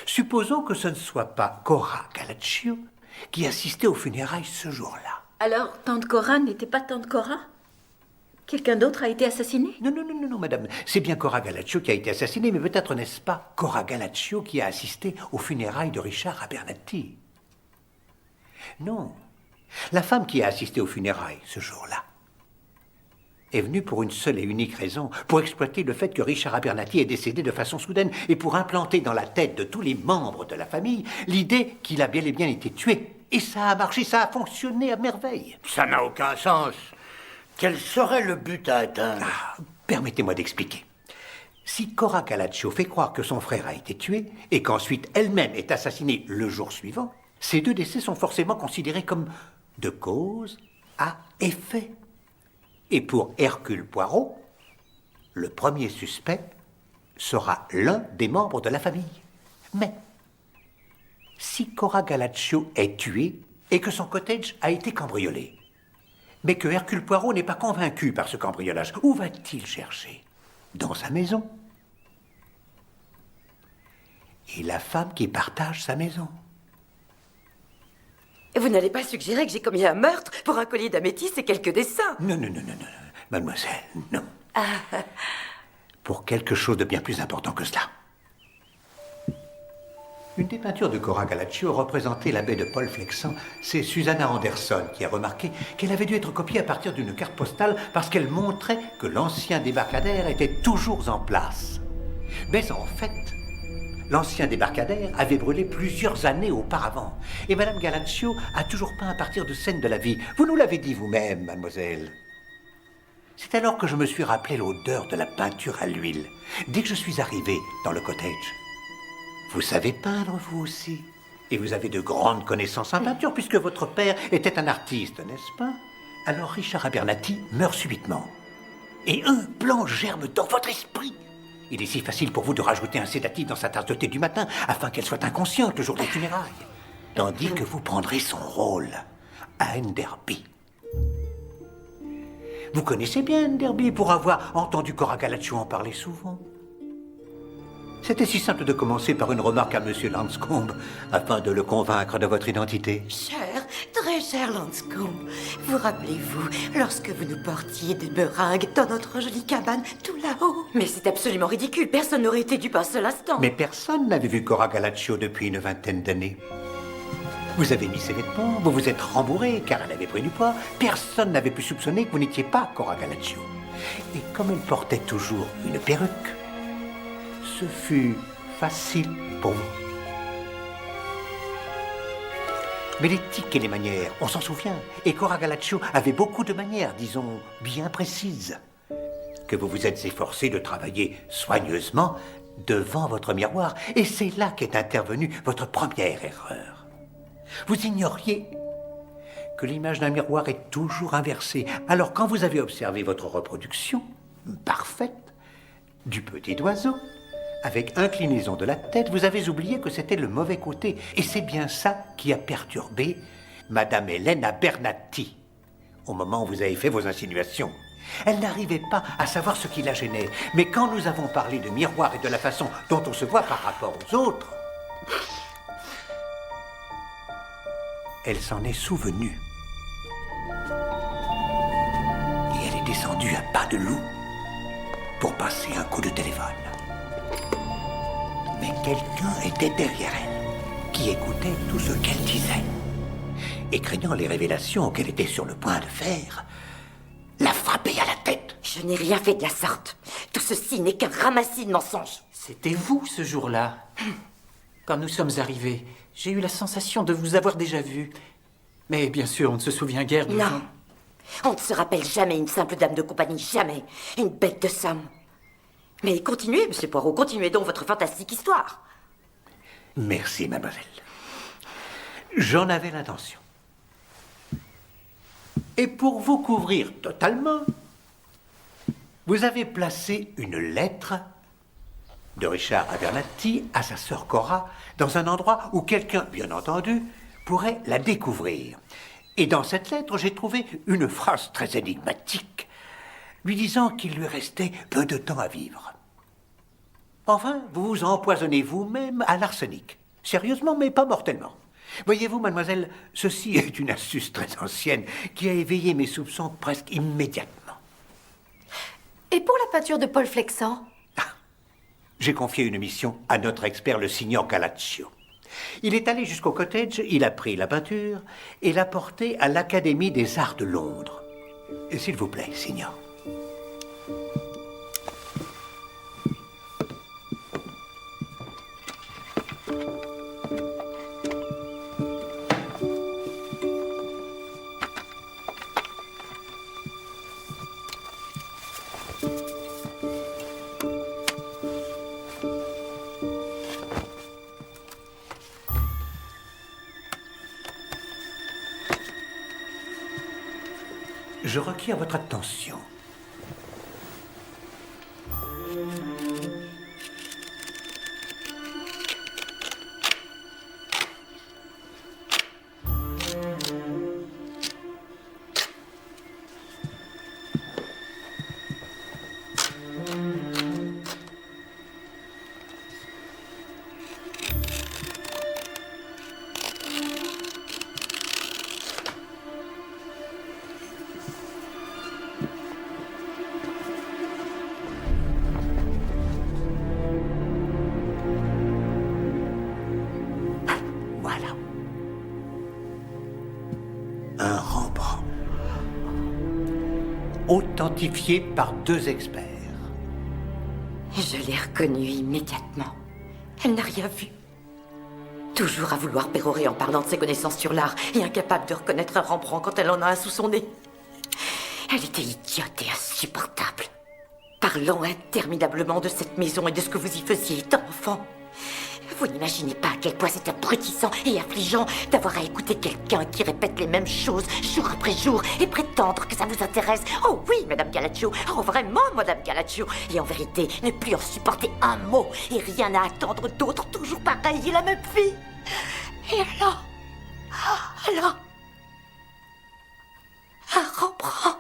Supposons que ce ne soit pas Cora Gallaccio qui assistait aux funérailles ce jour-là. Alors, tante Cora n'était pas tante Cora? Quelqu'un d'autre a été assassiné? Non, madame. C'est bien Cora Gallaccio qui a été assassinée, mais peut-être n'est-ce pas Cora Gallaccio qui a assisté aux funérailles de Richard Abernathy? Non. La femme qui a assisté aux funérailles ce jour-là est venue pour une seule et unique raison, pour exploiter le fait que Richard Abernathy est décédé de façon soudaine et pour implanter dans la tête de tous les membres de la famille l'idée qu'il a bel et bien été tué. Et ça a marché, ça a fonctionné à merveille. Ça n'a aucun sens. Quel serait le but à atteindre? Permettez-moi d'expliquer. Si Cora Gallaccio fait croire que son frère a été tué et qu'ensuite elle-même est assassinée le jour suivant, ces deux décès sont forcément considérés comme de cause à effet. Et pour Hercule Poirot, le premier suspect sera l'un des membres de la famille. Mais si Cora Gallaccio est tuée et que son cottage a été cambriolé, mais que Hercule Poirot n'est pas convaincu par ce cambriolage, où va-t-il chercher? Dans sa maison. Et la femme qui partage sa maison. Et vous n'allez pas suggérer que j'ai commis un meurtre pour un collier d'améthyste et quelques dessins? Non, mademoiselle, non. Pour quelque chose de bien plus important que cela. Une des peintures de Cora Gallaccio représentait la baie de Paul Flexant. C'est Susanna Anderson qui a remarqué qu'elle avait dû être copiée à partir d'une carte postale parce qu'elle montrait que l'ancien débarcadère était toujours en place. Mais en fait, l'ancien débarcadère avait brûlé plusieurs années auparavant. Et Madame Gallaccio a toujours peint à partir de scènes de la vie. Vous nous l'avez dit vous-même, mademoiselle. C'est alors que je me suis rappelé l'odeur de la peinture à l'huile, dès que je suis arrivé dans le cottage. Vous savez peindre, vous aussi. Et vous avez de grandes connaissances en peinture, puisque votre père était un artiste, n'est-ce pas? Alors Richard Abernathy meurt subitement. Et un plan germe dans votre esprit. Il est si facile pour vous de rajouter un sédatif dans sa tasse de thé du matin, afin qu'elle soit inconsciente le jour des funérailles. Tandis que vous prendrez son rôle à Enderby. Vous connaissez bien Enderby pour avoir entendu Cora Gallaccio en parler souvent. C'était si simple de commencer par une remarque à Monsieur Lanscombe, afin de le convaincre de votre identité. Cher, très cher Lanscombe, vous rappelez-vous, lorsque vous nous portiez des meringues dans notre jolie cabane tout là-haut? Mais c'est absolument ridicule, personne n'aurait été dupe un seul instant. Mais personne n'avait vu Cora Gallaccio depuis une vingtaine d'années. Vous avez mis ses vêtements, vous vous êtes rembourré car elle avait pris du poids. Personne n'avait pu soupçonner que vous n'étiez pas Cora Gallaccio. Et comme elle portait toujours une perruque, ce fut facile pour vous. Mais l'éthique et les manières, on s'en souvient. Et Cora Gallaccio avait beaucoup de manières, disons, bien précises, que vous vous êtes efforcé de travailler soigneusement devant votre miroir. Et c'est là qu'est intervenue votre première erreur. Vous ignoriez que l'image d'un miroir est toujours inversée. Alors quand vous avez observé votre reproduction parfaite du petit oiseau, avec inclinaison de la tête, vous avez oublié que c'était le mauvais côté. Et c'est bien ça qui a perturbé Madame Hélène Abernathy au moment où vous avez fait vos insinuations. Elle n'arrivait pas à savoir ce qui la gênait. Mais quand nous avons parlé de miroir et de la façon dont on se voit par rapport aux autres, Elle s'en est souvenue. Et elle est descendue à pas de loup pour passer un coup de téléphone. Mais quelqu'un était derrière elle, qui écoutait tout ce qu'elle disait. Et craignant les révélations qu'elle était sur le point de faire, l'a frappée à la tête. Je n'ai rien fait de la sorte. Tout ceci n'est qu'un ramassis de mensonges. C'était vous, ce jour-là. Quand nous sommes arrivés, j'ai eu la sensation de vous avoir déjà vu. Mais bien sûr, on ne se souvient guère de... Non. On ne se rappelle jamais une simple dame de compagnie, jamais. Une bête de somme. Mais continuez, monsieur Poirot, continuez donc votre fantastique histoire. Merci, mademoiselle. J'en avais l'intention. Et pour vous couvrir totalement, vous avez placé une lettre de Richard Abernathy à sa sœur Cora dans un endroit où quelqu'un, bien entendu, pourrait la découvrir. Et dans cette lettre, j'ai trouvé une phrase très énigmatique, lui disant qu'il lui restait peu de temps à vivre. Enfin, vous vous empoisonnez vous-même à l'arsenic. Sérieusement, mais pas mortellement. Voyez-vous, mademoiselle, ceci est une astuce très ancienne qui a éveillé mes soupçons presque immédiatement. Et pour la peinture de Paul Flexant? J'ai confié une mission à notre expert, le signor Galaccio. Il est allé jusqu'au cottage, il a pris la peinture et l'a portée à l'Académie des Arts de Londres. S'il vous plaît, signor. Je requiers votre attention. Authentifié par 2 experts. Je l'ai reconnue immédiatement. Elle n'a rien vu. Toujours à vouloir pérorer en parlant de ses connaissances sur l'art et incapable de reconnaître un Rembrandt quand elle en a un sous son nez. Elle était idiote et insupportable. Parlant interminablement de cette maison et de ce que vous y faisiez étant enfant. Vous n'imaginez pas à quel point c'est abrutissant et affligeant d'avoir à écouter quelqu'un qui répète les mêmes choses jour après jour et prétendre que ça vous intéresse. Oh oui, Madame Galaccio. Oh vraiment, Madame Galaccio. Et en vérité, ne plus en supporter un mot et rien à attendre d'autre, toujours pareil et la même fille. Et alors, un Rembrandt.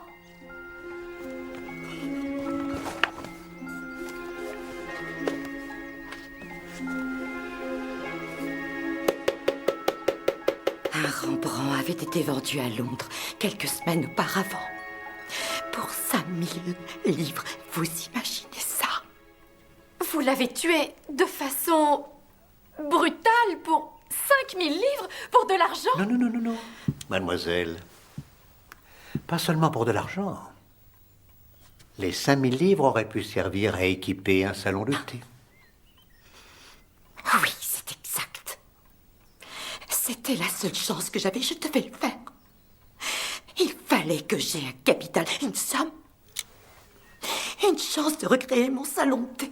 Un Rembrandt avait été vendu à Londres quelques semaines auparavant. Pour 5000 livres, vous imaginez ça? Vous l'avez tué de façon brutale pour 5000 livres? Pour de l'argent? Non. Mademoiselle, pas seulement pour de l'argent. Les 5000 livres auraient pu servir à équiper un salon de thé. Oui, c'est exact. C'était la seule chance que j'avais, je devais le faire. Il fallait que j'aie un capital, une somme. Une chance de recréer mon salon de thé.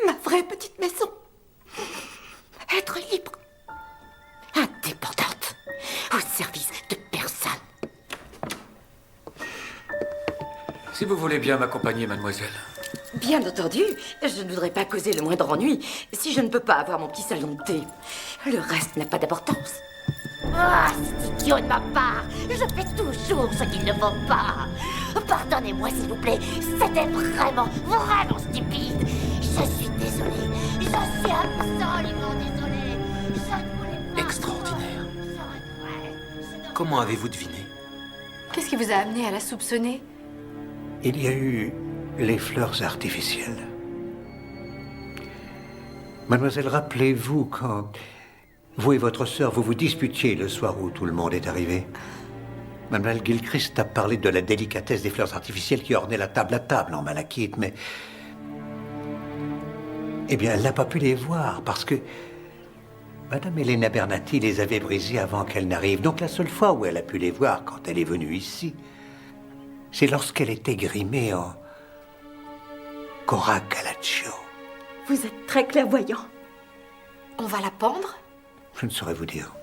Ma vraie petite maison. Être libre. Indépendante. Au service de personne. Si vous voulez bien m'accompagner, mademoiselle. Bien entendu, je ne voudrais pas causer le moindre ennui si je ne peux pas avoir mon petit salon de thé. Le reste n'a pas d'importance. Ah, c'est idiot de ma part. Je fais toujours ce qu'il ne faut pas. Pardonnez-moi, s'il vous plaît. C'était vraiment stupide. Je suis désolée. Je suis absolument désolée. Je ne voulais pas... Extraordinaire. Comment avez-vous deviné? Qu'est-ce qui vous a amené à la soupçonner? Il y a eu les fleurs artificielles. Mademoiselle, rappelez-vous quand vous et votre sœur, vous vous disputiez le soir où tout le monde est arrivé. Mademoiselle Gilchrist a parlé de la délicatesse des fleurs artificielles qui ornaient la table à table en malachite, mais... Eh bien, elle n'a pas pu les voir parce que Madame Helena Bernati les avait brisées avant qu'elle n'arrive. Donc la seule fois où elle a pu les voir quand elle est venue ici, c'est lorsqu'elle était grimée en Cora Calaccio. Vous êtes très clairvoyant. On va la pendre? Je ne saurais vous dire.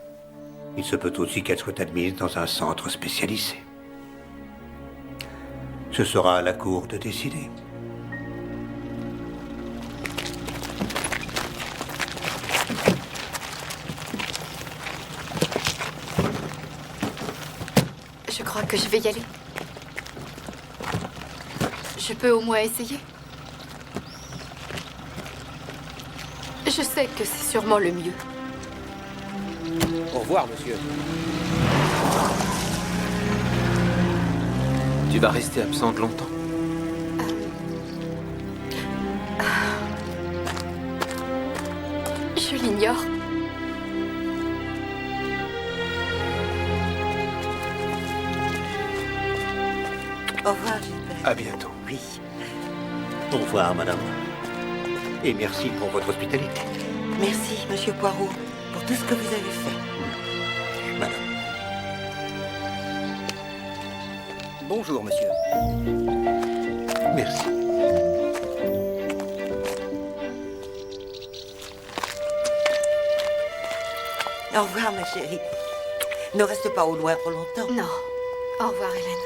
Il se peut aussi qu'elle soit admise dans un centre spécialisé. Ce sera à la cour de décider. Je crois que je vais y aller. Je peux au moins essayer. Je sais que c'est sûrement le mieux. Au revoir, monsieur. Tu vas rester absente longtemps? Je l'ignore. Au revoir, Gilbert. À bientôt. Oui. Au revoir, madame. Et merci pour votre hospitalité. Merci, monsieur Poirot, pour tout ce que vous avez fait. Madame. Bonjour, monsieur. Merci. Au revoir, ma chérie. Ne reste pas au loin trop longtemps. Non. Au revoir, Hélène.